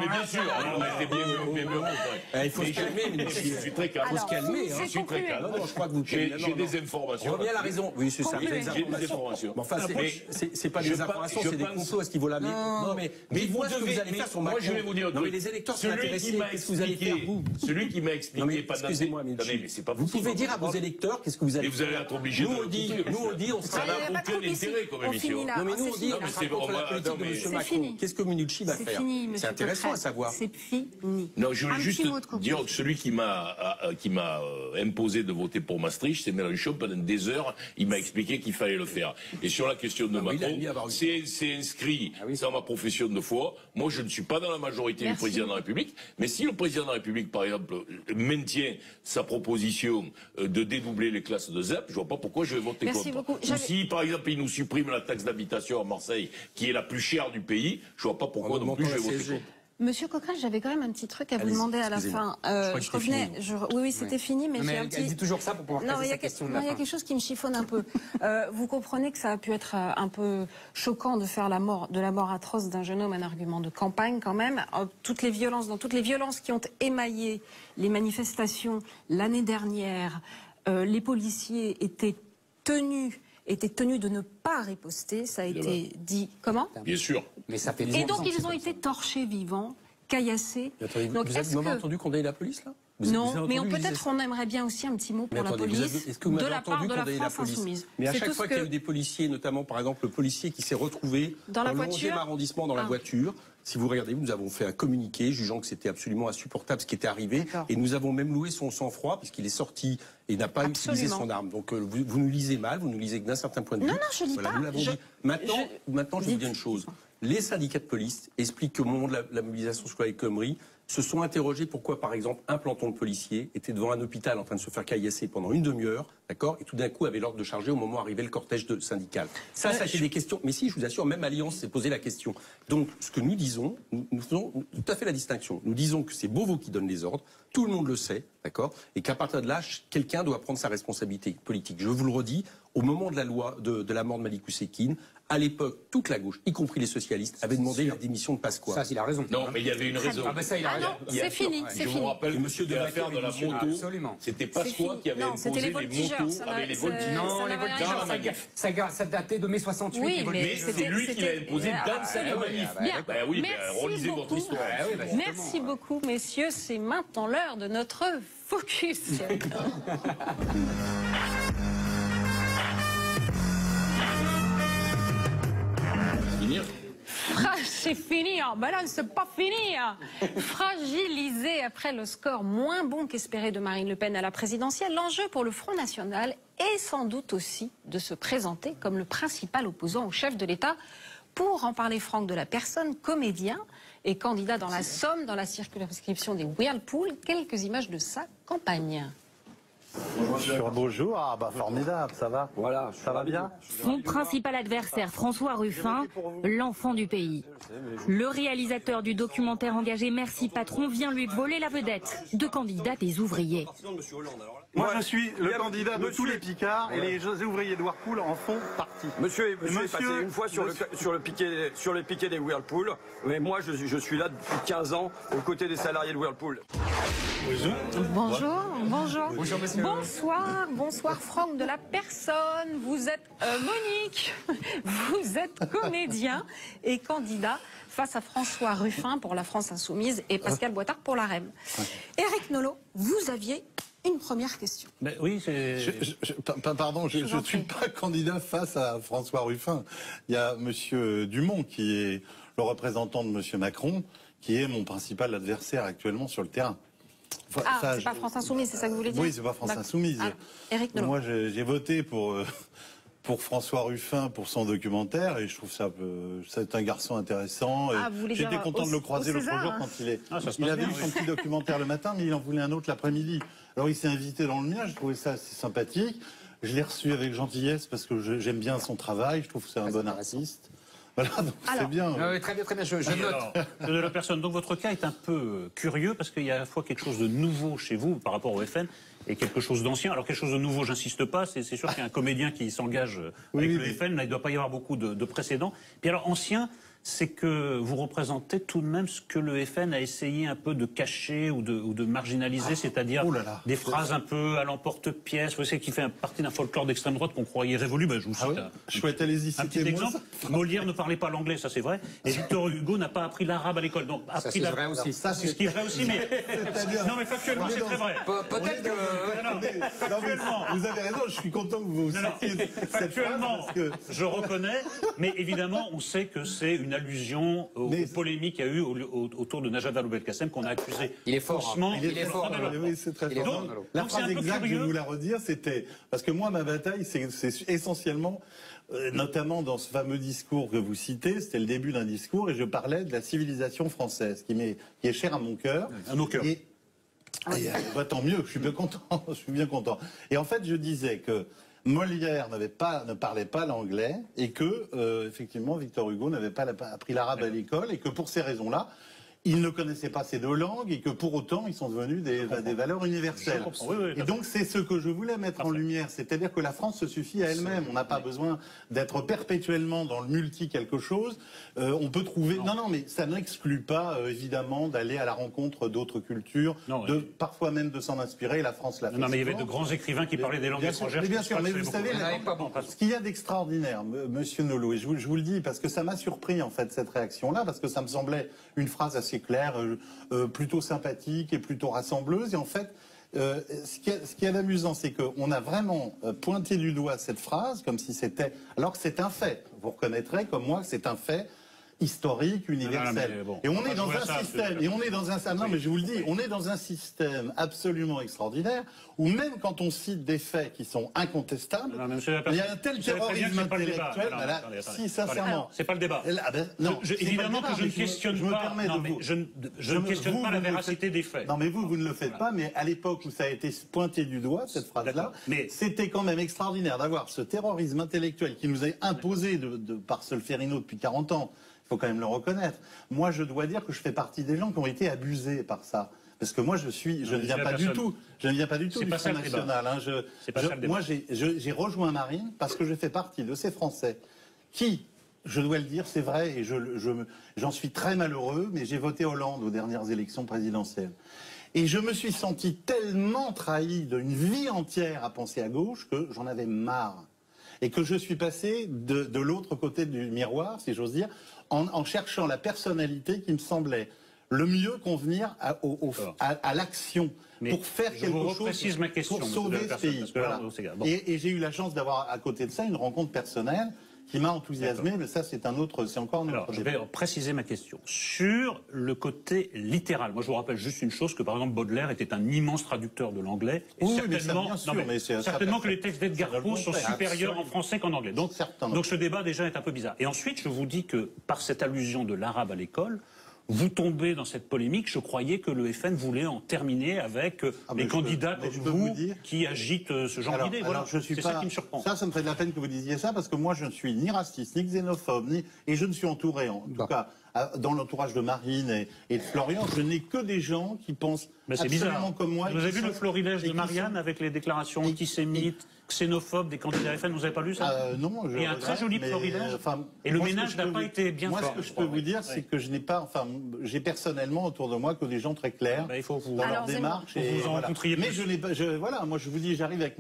Mais bien sûr, non, mais c'est bien mieux. Il faut se calmer, Je suis très calme. Il faut se calmer. c'est Je suis très concluez. calme. Non, je crois que vous. J'ai des informations. Reviens à la raison. Oui, c'est ça. Vous avez J'ai des informations. Mais enfin, c'est pas je des pense- informations, je c'est des pense- complots à ce niveau-là. Non, mais dites-moi ce que vous allez faire sur Macron. Moi, je vais vous dire un Non, mais truc. les électeurs sont Celui qui intéressés. m'a Qu'est-ce que vous allez faire, vous Celui qui m'a expliqué Non, mais pendant excusez-moi, Attendez, Minchi. mais c'est pas Vous possible. pouvez dire à vos électeurs qu'est-ce que vous allez Et vous allez être obligé Nous, de on le dit, écouter. on sera Ça là. n'a Il y a pas aucun trop ici. intérêt comme On émission. finit là. Non, mais Ah, nous, c'est on dit, fini, on là. sera c'est contre bon, la bah, politique non, de mais- M. C'est Macron. fini. Qu'est-ce que Minucci va C'est faire? fini, C'est monsieur intéressant à Coquerel. savoir. C'est fini. Non, je voulais Un juste petit mot de conclusion. dire que celui qui m'a imposé de voter pour Maastricht, c'est Mélenchon. Pendant des heures, il m'a expliqué qu'il fallait le faire. Et sur la question de Ah oui, il a Macron, mis à avoir eu- c'est inscrit dans ma profession de foi. Moi, je ne suis pas dans la majorité Merci. du président de la République. Mais si le président de la République, par exemple, maintient sa proposition de dédoubler les classes de ZEP, je vois pas pourquoi je vais voter Merci contre. beaucoup. Ou si, par exemple, il nous supprime la taxe d'habitation à Marseille, qui est la plus chère du pays, je vois pas pourquoi En non plus je vais augmentant la voter CSG. contre. Monsieur Coquerel, j'avais quand même un petit truc à vous Allez-y, demander à la excusez-moi. fin. Je crois que Je c'était revenais. fini. Oui, c'était fini, mais Non, mais j'ai un elle petit. dit toujours ça pour pouvoir Non, poser il y sa a question de non, la il y a fin. quelque chose qui me chiffonne un peu. Vous comprenez que ça a pu être un peu choquant de faire de la mort atroce d'un jeune homme un argument de campagne quand même. Dans toutes les violences qui ont émaillé les manifestations l'année dernière, les policiers étaient tenus de ne pas riposter. Ça a été dit. Comment? Bien sûr. Mais ça fait Et longtemps donc que ils c'est ont comme été ça. torchés vivants, caillassés. Mais attendez, Donc, vous avez est-ce même que- entendu condamner la police, là? Vous avez Non, mais entendu peut-être on aimerait bien aussi un petit mot Mais pour la attendez, police est-ce que vous de m'avez la part entendu de la condamner la France police? insoumise. Mais à C'est chaque tout fois ce qu'il y a que- eu des policiers, notamment par exemple le policier qui s'est retrouvé Dans la le voiture 11e arrondissement dans la Ah. voiture, si vous regardez, nous avons fait un communiqué jugeant que c'était absolument insupportable ce qui était arrivé. D'accord. Et nous avons même loué son sang-froid puisqu'il est sorti et n'a pas Absolument. utilisé son arme. Donc vous nous lisez mal, vous nous lisez que d'un certain point de vue. Non, non, je lis Voilà, pas. nous l'avons Je- dit. Maintenant, je vais vous dire une chose. Les syndicats de police expliquent qu'au moment de la mobilisation sur la Connerie, se sont interrogés pourquoi, par exemple, un planton de policiers était devant un hôpital en train de se faire caillasser pendant une demi-heure, d'accord, et tout d'un coup avait l'ordre de charger au moment où arrivait le cortège syndical. Ça a été des questions. Mais si, je vous assure, même Alliance s'est posé la question. Donc, ce que nous disons, nous faisons tout à fait la distinction. Nous disons que c'est Beauvau qui donne les ordres, tout le monde le sait, d'accord, et qu'à partir de là, quelqu'un doit prendre sa responsabilité politique. Je vous le redis, au moment de la loi de la mort de Malik Oussekine, à l'époque, toute la gauche, y compris les socialistes, avait demandé la démission de Pasqua. Ça, il a raison. Non, mais il y avait une raison. Ah ben ça, il a Ah raison. non, c'est fini, Je c'est vous fini. rappelle Et que monsieur c'était de l'affaire de la Baquet, moto. absolument. C'était C'est Pasqua fini. qui avait Non, c'était les imposé les voltigeurs, motos ça n'a- avec les ça- voltigeurs. Non, Ça les n'avait rien à voltigeurs, voir. ça datait de mai 68. Oui, les mais voltigeurs. Mais c'est lui qui l'a imposé dans cette absolument. manif. Bien. Ben oui, mais Merci relisez votre beaucoup. histoire. Ah oui, bah, Merci beaucoup, messieurs. C'est maintenant l'heure de notre focus. Finir. C'est fini, hein. Ben là, c'est pas fini. Hein. Fragilisé après le score moins bon qu'espéré de Marine Le Pen à la présidentielle, l'enjeu pour le Front National est sans doute aussi de se présenter comme le principal opposant au chef de l'État. Pour en parler Franck de la personne, comédien et candidat dans la Somme, dans la circonscription des Whirlpool, quelques images de sa campagne. Bonjour, ah bah formidable, ça va. Voilà, ça va bien. Son principal adversaire, François Ruffin, l'enfant du pays. Le réalisateur du documentaire engagé Merci Patron vient lui voler la vedette de candidat des ouvriers. Moi je suis le candidat de tous les Picards et les ouvriers de Whirlpool en font partie. Monsieur est passé une fois sur le piquet des Whirlpool, mais moi je suis là depuis 15 ans aux côtés des salariés de Whirlpool. Bonjour, bonjour. Bonjour, monsieur. Bonsoir, bonsoir Franck de la personne. Vous êtes Monique, vous êtes comédien et candidat face à François Ruffin pour la France Insoumise et Pascal Boitard pour la REM. Éric Nolot, vous aviez une première question. Mais oui, c'est... Pardon, je ne suis pas candidat face à François Ruffin. Il y a monsieur Dumont qui est le représentant de monsieur Macron, qui est mon principal adversaire actuellement sur le terrain. C'est pas France Insoumise, c'est ça que vous voulez dire? Oui, c'est pas France Insoumise. Éric Nolot. Moi, j'ai voté pour François Ruffin pour son documentaire et je trouve ça c'est un garçon intéressant. J'étais content de le croiser l'autre jour quand il avait eu son petit documentaire le matin, mais il en voulait un autre l'après-midi. Alors il s'est invité dans le mien, j'ai trouvé ça assez sympathique. Je l'ai reçu avec gentillesse parce que j'aime bien son travail, je trouve que c'est un bon artiste. Voilà, donc c'est bien. Très bien, très bien, je note. De la personne. Donc votre cas est un peu curieux parce qu'il y a à la fois quelque chose de nouveau chez vous par rapport au FN et quelque chose d'ancien. Alors quelque chose de nouveau, j'insiste pas, c'est sûr qu'il y a un comédien qui s'engage avec le FN, là il ne doit pas y avoir beaucoup de précédents. Puis alors ancien, c'est que vous représentez tout de même ce que le FN a essayé un peu de cacher ou de marginaliser, c'est-à-dire des phrases un peu à l'emporte-pièce, vous savez, qui fait partie d'un folklore d'extrême droite qu'on croyait révolu. Je vous cite chouette, allez-y, un petit exemple. Molière ne parlait pas l'anglais, ça c'est vrai, et Victor Hugo n'a pas appris l'arabe à l'école. Donc ça c'est vrai aussi. C'est ce qui est vrai aussi, mais non mais factuellement c'est très vrai. Peut-être que factuellement, vous avez raison, je suis content que vous citiez factuellement, je reconnais, mais évidemment on sait que c'est une allusion aux polémiques qu'il y a eu autour de Najat Vallaud-Belkacem qu'on a accusé. Il est fort. Faussement. Il est fort. Oui, c'est très fort. La phrase exacte, je vais vous la redire, c'était parce que moi ma bataille, c'est essentiellement, notamment dans ce fameux discours que vous citez, c'était le début d'un discours et je parlais de la civilisation française, qui est chère à mon cœur. À nos cœurs. Et tant mieux, je suis bien content. Je suis bien content. Et en fait, je disais que Molière ne parlait pas l'anglais et que, effectivement, Victor Hugo n'avait pas appris l'arabe à l'école et que pour ces raisons-là, ils ne connaissaient pas ces deux langues et que pour autant, ils sont devenus des valeurs universelles. Et donc, c'est ce que je voulais mettre en lumière. C'est-à-dire que la France se suffit à elle-même. On n'a pas besoin d'être perpétuellement dans le multi quelque chose. On peut trouver... Non, mais ça n'exclut pas, évidemment, d'aller à la rencontre d'autres cultures, parfois même de s'en inspirer. La France l'a fait. Non, mais il y avait de grands écrivains qui parlaient des langues étrangères. Mais bien sûr, mais vous savez, ce qu'il y a d'extraordinaire, monsieur Nolot, et je vous le dis, parce que ça m'a surpris, en fait, cette réaction-là, parce que ça me semblait une phrase assez claire, plutôt sympathique et plutôt rassembleuse. Et en fait, ce qui est amusant, c'est qu'on a vraiment pointé du doigt cette phrase comme si c'était... Alors que c'est un fait. Vous reconnaîtrez, comme moi, que c'est un fait historique, universel. Et on est dans un système, non mais je vous le dis, on est dans un système absolument extraordinaire, où même quand on cite des faits qui sont incontestables, il y a un tel terrorisme intellectuel, si sincèrement... C'est pas le débat. Évidemment que je ne questionne pas, je ne questionne pas la véracité des faits. Non mais vous ne le faites pas, mais à l'époque où ça a été pointé du doigt, cette phrase-là, c'était quand même extraordinaire d'avoir ce terrorisme intellectuel qui nous est imposé par Solferino depuis 40 ans. Il faut quand même le reconnaître. Moi, je dois dire que je fais partie des gens qui ont été abusés par ça. Parce que moi, je ne viens pas du tout du Front National. Moi, j'ai rejoint Marine parce que je fais partie de ces Français qui, je dois le dire, c'est vrai, et j'en suis très malheureux, mais j'ai voté Hollande aux dernières élections présidentielles. Et je me suis senti tellement trahi d'une vie entière à penser à gauche que j'en avais marre. Et que je suis passé de l'autre côté du miroir, si j'ose dire, en cherchant la personnalité qui me semblait le mieux convenir à l'action pour faire quelque chose pour sauver ce pays. Voilà. Et j'ai eu la chance d'avoir à côté de ça une rencontre personnelle qui m'a enthousiasmé, mais ça c'est encore un autre je vais préciser ma question. Sur le côté littéral, moi je vous rappelle juste une chose, que par exemple Baudelaire était un immense traducteur de l'anglais. Certainement que les textes d'Edgar Poe sont supérieurs en français qu'en anglais. Donc ce débat déjà est un peu bizarre. Et ensuite je vous dis que par cette allusion de l'arabe à l'école, vous tombez dans cette polémique. Je croyais que le FN voulait en terminer avec les candidats comme vous qui agitent ce genre d'idées. Voilà, c'est ça qui me surprend. Ça me fait de la peine que vous disiez ça, parce que moi, je ne suis ni raciste, ni xénophobe, et je ne suis entouré, en tout cas, dans l'entourage de Marine et de Florian, je n'ai que des gens qui pensent absolument comme moi. Vous avez vu le florilège de Marianne avec les déclarations antisémites, xénophobes des candidats FN? Vous n'avez pas lu ça? Non. Il y a un très joli florilège. Et le ménage n'a pas été bien fait. Moi, ce que je peux vous dire, c'est que je n'ai pas, j'ai personnellement autour de moi que des gens très clairs dans leur démarche. Vous en rencontriez mais je n'ai pas, voilà, moi je vous dis, j'arrive avec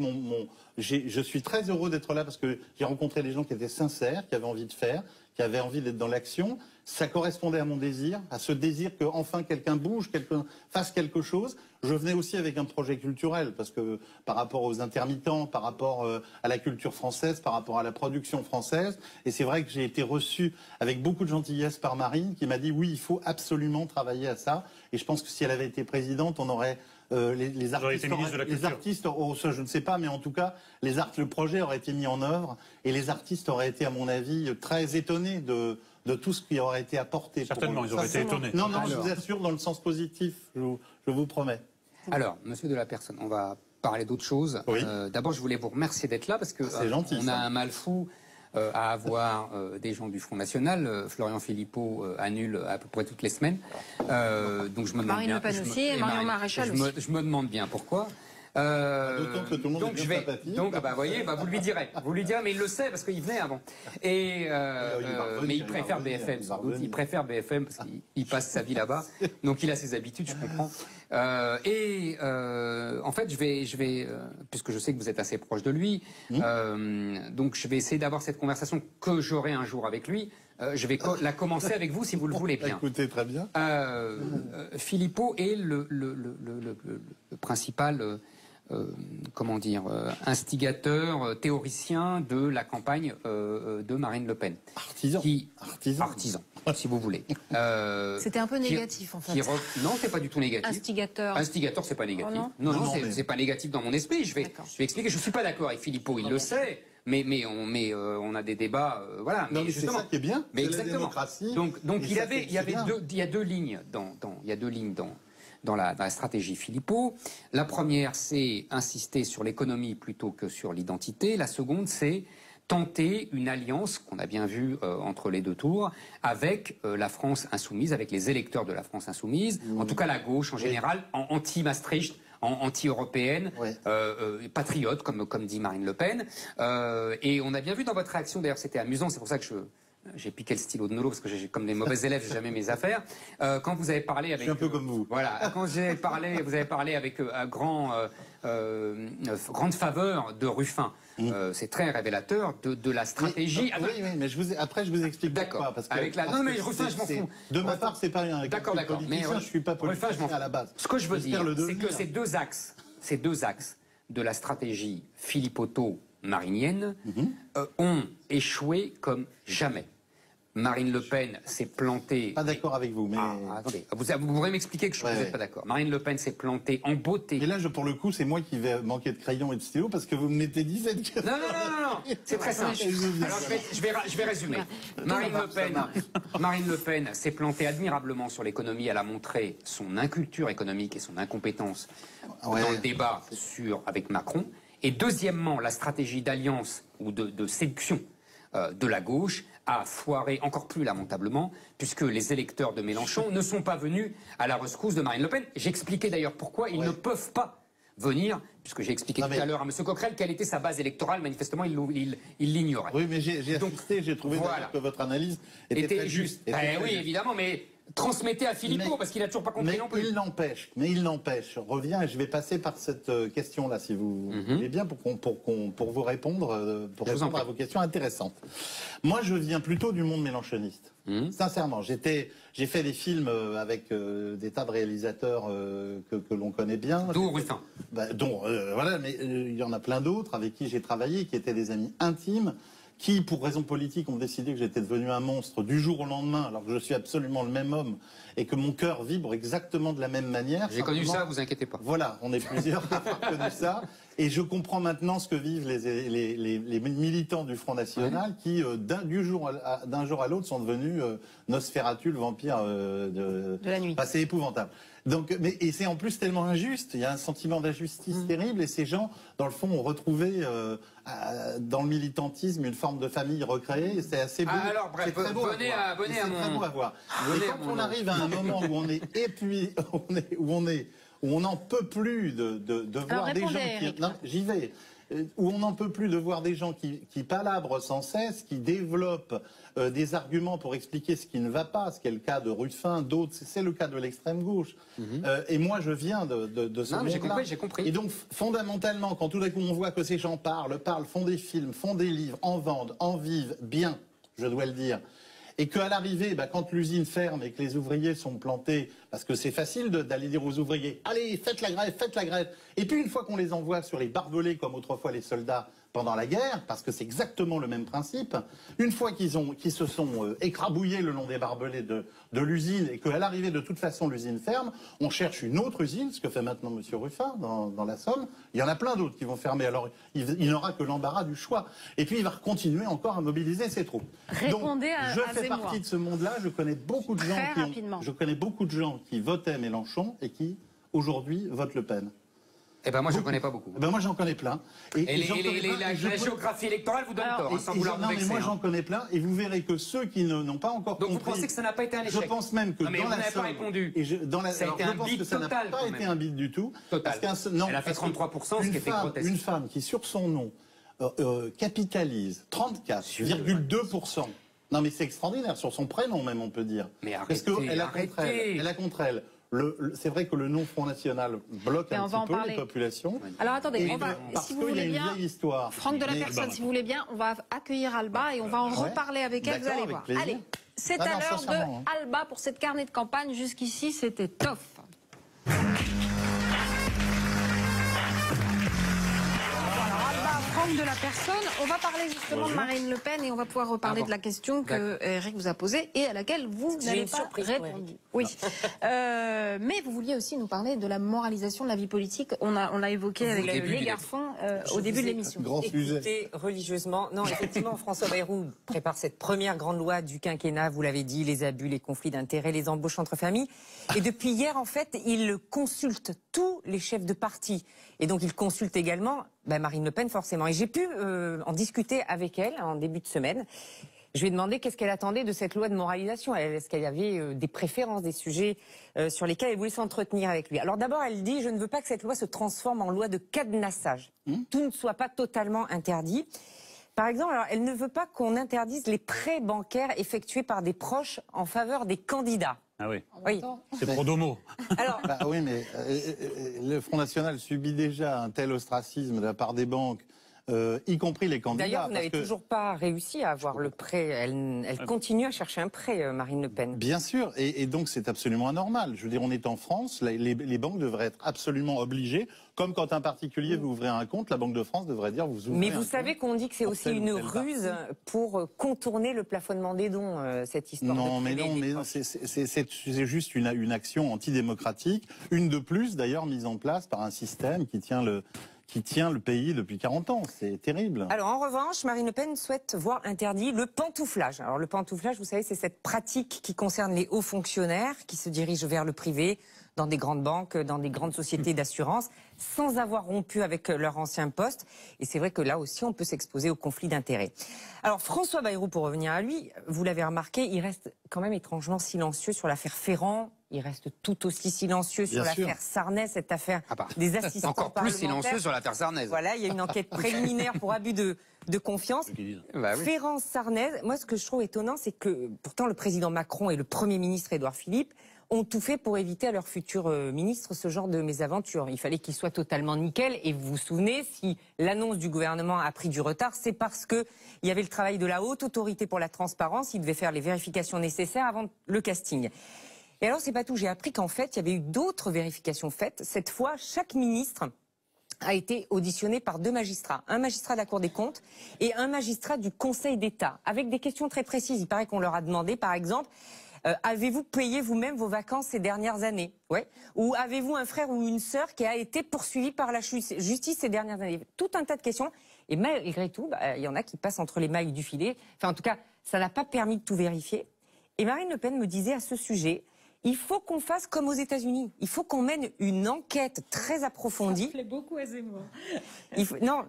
je suis très heureux d'être là parce que j'ai rencontré des gens qui étaient sincères, qui avaient envie de faire, qui avaient envie d'être dans l'action. Ça correspondait à mon désir, à ce désir que enfin quelqu'un bouge, quelqu'un fasse quelque chose. Je venais aussi avec un projet culturel, parce que par rapport aux intermittents, par rapport à la culture française, par rapport à la production française, et c'est vrai que j'ai été reçu avec beaucoup de gentillesse par Marine, qui m'a dit oui, il faut absolument travailler à ça. Et je pense que si elle avait été présidente, on aurait les artistes, ça je ne sais pas, mais en tout cas, le projet aurait été mis en œuvre, et les artistes auraient été, à mon avis, très étonnés de tout ce qui aurait été apporté. Certainement, ils auraient été étonnés. Non, je vous assure, dans le sens positif, je vous promets. Alors, monsieur de la Personne, on va parler d'autre chose. Oui. D'abord, je voulais vous remercier d'être là, parce que on a un mal fou à avoir des gens du Front National. Florian Philippot annule à peu près toutes les semaines. Donc je me demande Marine Le Pen aussi et Marion Maréchal aussi. Je me demande bien pourquoi. D'autant que tout le monde donc est bien sympathique. Donc, voyez, vous lui direz, mais il le sait parce qu'il venait avant. Et mais il préfère BFM, sans doute. Il préfère BFM parce qu'il passe sa vie là-bas, donc il a ses habitudes, je comprends. En fait, je vais, puisque je sais que vous êtes assez proche de lui, donc je vais essayer d'avoir cette conversation que j'aurai un jour avec lui. Je vais la commencer avec vous si vous le voulez bien. Écoutez, très bien. Philippot est le principal instigateur, théoricien de la campagne de Marine Le Pen. Artisan, si vous voulez. C'était un peu négatif, en fait. Non, c'est pas du tout négatif. Instigateur. Instigateur, c'est pas négatif. Oh non, c'est pas négatif dans mon esprit. Je vais expliquer. Je suis pas d'accord avec Philippot, il le sait. Mais on a des débats, voilà. Non, mais c'est ça qui est bien. Mais c'est exactement. La démocratie. Donc il y a deux lignes dans la stratégie Philippot. La première, c'est insister sur l'économie plutôt que sur l'identité. La seconde, c'est tenter une alliance, qu'on a bien vu entre les deux tours, avec la France insoumise, avec les électeurs de la France insoumise, en tout cas la gauche en général, en anti-Maastricht, anti-européenne, patriote, comme dit Marine Le Pen. Et on a bien vu dans votre réaction, d'ailleurs c'était amusant, c'est pour ça que j'ai piqué le stylo de Nolo, parce que j'ai comme des mauvais élèves, j'ai jamais mes affaires. Quand vous avez parlé avec... Je suis un peu comme vous. Voilà, quand vous avez parlé avec grande faveur de Ruffin. C'est très révélateur de la stratégie. Mais après je vous explique pourquoi. Parce que, non, mais Ruffin, je m'en fous. De ma part, c'est pas un d'accord. Mais je suis pas politicien Ruffin, à la base. Ce que je veux dire, c'est que ces deux axes de la stratégie philippoto-marinienne ont échoué comme jamais. Marine Le Pen s'est plantée... Pas d'accord avec vous, mais... attendez, vous pourrez m'expliquer que vous n'êtes pas d'accord. Marine Le Pen s'est plantée en beauté. Et là, pour le coup, c'est moi qui vais manquer de crayon et de stylo parce que vous me mettez 17... Non, c'est très simple. Alors, je vais résumer. Marine Le Pen s'est plantée admirablement sur l'économie. Elle a montré son inculture économique et son incompétence dans le débat avec Macron. Et deuxièmement, la stratégie d'alliance ou de séduction de la gauche a foiré encore plus lamentablement, puisque les électeurs de Mélenchon ne sont pas venus à la rescousse de Marine Le Pen. J'expliquais d'ailleurs pourquoi ils ne peuvent pas venir, puisque j'ai expliqué tout à l'heure à M. Coquerel quelle était sa base électorale. Manifestement, il l'ignorait. Oui, mais j'ai assisté, j'ai trouvé que votre analyse était très juste. Oui, évidemment, mais transmettez à Philippot, parce qu'il n'a toujours pas compris non plus. Mais il n'empêche, je reviens et je vais passer par cette question-là, si vous voulez bien, pour vous répondre, à vos questions intéressantes. Moi, je viens plutôt du monde mélenchoniste. Sincèrement, j'ai fait des films avec des tas de réalisateurs que l'on connaît bien. Dont Ruffin. Voilà, mais il y en a plein d'autres avec qui j'ai travaillé, qui étaient des amis intimes, qui, pour raisons politiques, ont décidé que j'étais devenu un monstre du jour au lendemain, alors que je suis absolument le même homme, et que mon cœur vibre exactement de la même manière. J'ai connu ça, vous inquiétez pas. Voilà, on est plusieurs à avoir connu ça. Et je comprends maintenant ce que vivent les militants du Front National qui, d'un jour à l'autre, sont devenus Nosferatu, le vampire de la nuit. Enfin, c'est épouvantable. Donc, et c'est en plus tellement injuste. Il y a un sentiment d'injustice terrible. Et ces gens, dans le fond, ont retrouvé dans le militantisme une forme de famille recréée. C'est assez beau. Alors, bref, venez à très beau à voir. Et quand on arrive à un moment où on est épuisé, où on n'en peut plus de voir des gens qui... Non, j'y vais. Où on n'en peut plus de voir des gens qui palabrent sans cesse, qui développent des arguments pour expliquer ce qui ne va pas, ce qui est le cas de Ruffin, d'autres, c'est le cas de l'extrême gauche. Et moi, je viens de ce monde-là. J'ai compris. Et donc, fondamentalement, quand tout d'un coup on voit que ces gens parlent, font des films, font des livres, en vendent, en vivent bien, je dois le dire, et qu'à l'arrivée, quand l'usine ferme et que les ouvriers sont plantés, parce que c'est facile d'aller dire aux ouvriers, allez, faites la grève. Et puis une fois qu'on les envoie sur les barbelés, comme autrefois les soldats pendant la guerre, parce que c'est exactement le même principe, une fois qu'ils se sont écrabouillés le long des barbelés de l'usine, et qu'à l'arrivée, de toute façon, l'usine ferme, on cherche une autre usine, ce que fait maintenant M. Ruffin dans la Somme. Il y en a plein d'autres qui vont fermer, alors il n'aura que l'embarras du choix. Et puis il va continuer encore à mobiliser ses troupes. Répondez Donc, je fais partie de ce monde-là, je connais beaucoup de gens qui votaient Mélenchon et qui, aujourd'hui, votent Le Pen. Eh ben moi, je ne connais pas beaucoup. Eh ben moi, j'en connais plein. La géographie électorale vous donne tort, sans vouloir vous vexer. Moi, j'en connais plein, et vous verrez que ceux qui n'ont pas encore compris... Donc vous pensez que ça n'a pas été un échec? Je pense même que dans la Somme... pas répondu. Ça a été un bide total. Ça n'a pas été un bide du tout. Total. Elle a fait 33%, ce qui était grotesque. Une femme qui, sur son nom, capitalise 34,2%. Non mais c'est extraordinaire, sur son prénom même, on peut dire. Mais arrêtez, parce qu'elle a contre elle... C'est vrai que le nom Front National bloque un petit peu les populations. Alors attendez, parce si vous voulez bien, Franck de la Personne, si vous voulez bien, on va accueillir Alba et on va en reparler avec elle, vous allez voir. Plaisir. Allez, c'est à l'heure de Alba pour cette carnet de campagne. Jusqu'ici, c'était tough. De la Personne. On va parler justement de Marine Le Pen et on va pouvoir reparler de la question que Eric vous a posée et à laquelle vous n'avez pas répondu. Oui. Mais vous vouliez aussi nous parler de la moralisation de la vie politique. On l'a évoqué avec les garçons au début de l'émission. Grand sujet. Religieusement. Non, effectivement, François Bayrou prépare cette première grande loi du quinquennat, vous l'avez dit, les abus, les conflits d'intérêts, les embauches entre familles. Et depuis hier, en fait, il consulte tous les chefs de parti. Et donc, il consulte également Marine Le Pen, forcément. Et j'ai pu en discuter avec elle en début de semaine. Je lui ai demandé qu'est-ce qu'elle attendait de cette loi de moralisation. Est-ce qu'il y avait des préférences, des sujets sur lesquels elle voulait s'entretenir avec lui. Alors d'abord, elle dit « Je ne veux pas que cette loi se transforme en loi de cadenassage. Tout ne soit pas totalement interdit. » Par exemple, alors, elle ne veut pas qu'on interdise les prêts bancaires effectués par des proches en faveur des candidats. Ah oui, oui. C'est pro domo. Alors... oui, mais le Front National subit déjà un tel ostracisme de la part des banques, y compris les candidats. D'ailleurs, vous n'avez toujours pas réussi à avoir le prêt. Elle continue à chercher un prêt, Marine Le Pen. Bien sûr, et donc c'est absolument anormal. Je veux dire, on est en France, les banques devraient être absolument obligées. Comme quand un particulier veut ouvrir un compte, la Banque de France devrait dire vous ouvrez. Mais vous savez qu'on dit que c'est aussi une ruse pour contourner le plafonnement des dons, cette histoire. Non, mais c'est juste une action antidémocratique, une de plus d'ailleurs mise en place par un système qui tient le pays depuis 40 ans. C'est terrible. Alors en revanche, Marine Le Pen souhaite voir interdit le pantouflage. Alors le pantouflage, vous savez, c'est cette pratique qui concerne les hauts fonctionnaires qui se dirigent vers le privé, dans des grandes banques, dans des grandes sociétés d'assurance, sans avoir rompu avec leur ancien poste. Et c'est vrai que là aussi, on peut s'exposer au conflit d'intérêts. Alors François Bayrou, pour revenir à lui, vous l'avez remarqué, il reste quand même étrangement silencieux sur l'affaire Ferrand. Il reste tout aussi silencieux sur l'affaire Sarnez, cette affaire des assistants encore plus silencieux sur l'affaire Sarnez. Voilà, il y a une enquête préliminaire pour abus de confiance. Ferrand, Sarnez, moi ce que je trouve étonnant, c'est que pourtant le président Macron et le Premier ministre Édouard Philippe ont tout fait pour éviter à leur futur ministre ce genre de mésaventure. Il fallait qu'il soit totalement nickel. Et vous vous souvenez, si l'annonce du gouvernement a pris du retard, c'est parce qu'il y avait le travail de la haute autorité pour la transparence. Il devait faire les vérifications nécessaires avant le casting. Et alors, c'est pas tout. J'ai appris qu'en fait, il y avait eu d'autres vérifications faites. Cette fois, chaque ministre a été auditionné par 2 magistrats. Un magistrat de la Cour des comptes et un magistrat du Conseil d'État, avec des questions très précises. Il paraît qu'on leur a demandé, par exemple, avez-vous payé vous-même vos vacances ces dernières années? Ouais. Ou avez-vous un frère ou une sœur qui a été poursuivi par la justice ces dernières années? Tout un tas de questions. Et malgré tout, il y en a qui passent entre les mailles du filet. Enfin, en tout cas, ça n'a pas permis de tout vérifier. Et Marine Le Pen me disait à ce sujet, il faut qu'on fasse comme aux États-Unis. Il faut qu'on mène une enquête très approfondie. Ça plaît beaucoup à Zemmour. Non,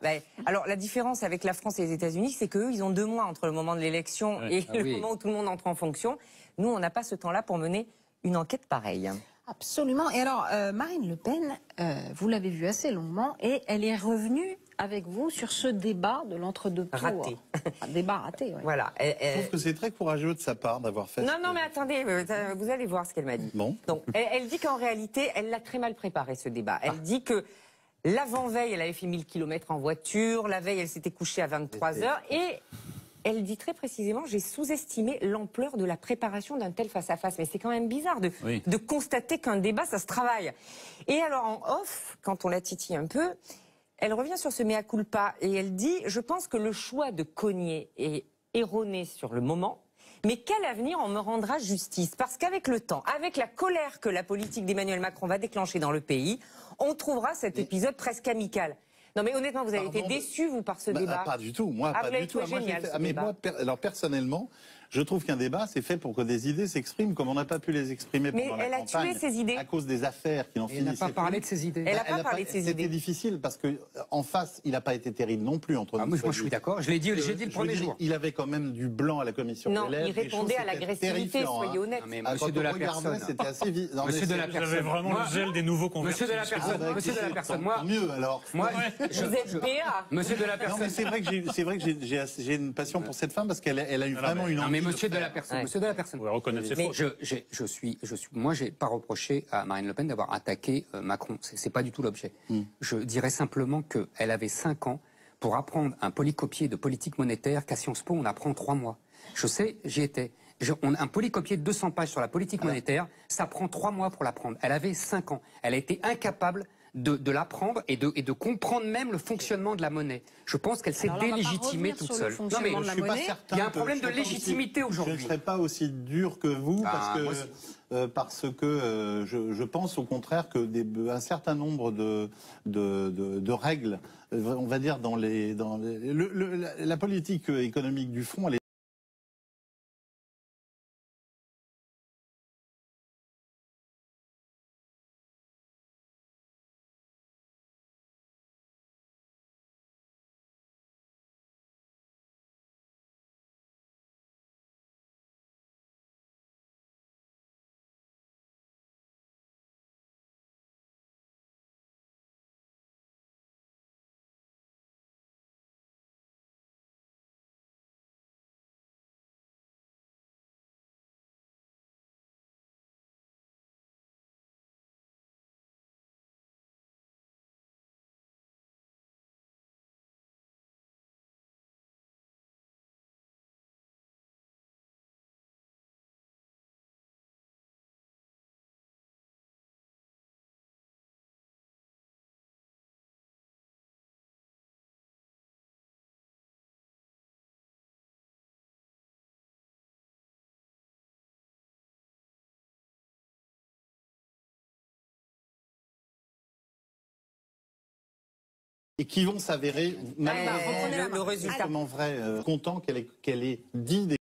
alors la différence avec la France et les États-Unis, c'est qu'eux, ils ont 2 mois entre le moment de l'élection et le moment où tout le monde entre en fonction. Nous, on n'a pas ce temps-là pour mener une enquête pareille. Absolument. Et alors, Marine Le Pen, vous l'avez vue assez longuement et elle est revenue avec vous sur ce débat de l'entre-deux tours. Raté. Un débat raté, oui. Voilà. Je trouve que c'est très courageux de sa part d'avoir fait... Non, mais attendez, vous allez voir ce qu'elle m'a dit. Bon. Donc, elle dit qu'en réalité, elle l'a très mal préparé, ce débat. Elle dit que l'avant-veille, elle avait fait 1000 km en voiture, la veille, elle s'était couchée à 23 h et elle dit très précisément, j'ai sous-estimé l'ampleur de la préparation d'un tel face-à-face. Mais c'est quand même bizarre de constater qu'un débat, ça se travaille. Et alors, en off, quand on la titille un peu, elle revient sur ce mea culpa et elle dit, je pense que le choix de cogner est erroné sur le moment, mais quel avenir on me rendra justice? Parce qu'avec le temps, avec la colère que la politique d'Emmanuel Macron va déclencher dans le pays, on trouvera cet épisode presque amical. Non mais honnêtement, vous avez été déçu, vous, par ce débat? Pas du tout, moi, pas du tout. Alors personnellement, je trouve qu'un débat, c'est fait pour que des idées s'expriment, comme on n'a pas pu les exprimer pendant la campagne. Mais elle a tué ses idées. À cause des affaires qui n'en finissaient plus. Elle n'a pas parlé de ses idées. Elle n'a pas parlé de ses idées. C'était difficile parce que en face, il n'a pas été terrible non plus entre nous. Moi, je suis d'accord. Je l'ai dit, j'ai dit le premier jour. Il avait quand même du blanc à la commission. Non, il répondait à l'agressivité, soyez honnête. Monsieur de la personne, c'était assez vite. Monsieur de la personne, vous avez vraiment le zèle des nouveaux convertis. Monsieur de la personne, moi. Mieux alors. Moi, vous êtes PA. Monsieur de la personne. Non, mais c'est vrai que j'ai une passion pour cette femme parce qu'elle a eu vraiment une envie. Non, mais monsieur de la personne. Monsieur de la personne. Vous pouvez reconnaître ses fautes. Moi, j'ai pas reproché à Marine Le Pen d'avoir attaqué Macron. C'est pas du tout l'objet. Je dirais simplement qu'elle avait 5 ans pour apprendre un polycopier de politique monétaire qu'à Sciences Po, on apprend 3 mois. Je sais, j'y étais. Un polycopier de 200 pages sur la politique monétaire, ça prend 3 mois pour l'apprendre. Elle avait 5 ans. Elle a été incapable de l'apprendre et de comprendre même le fonctionnement de la monnaie. Je pense qu'elle s'est délégitimée toute seule. Non mais je suis pas certain. Il y a un problème de légitimité aujourd'hui. Je ne serais pas aussi dur que vous parce que je pense au contraire que un certain nombre de règles, on va dire la politique économique du front, elle est et qui vont s'avérer malheureusement le résultat. vrai content qu'elle ait dit des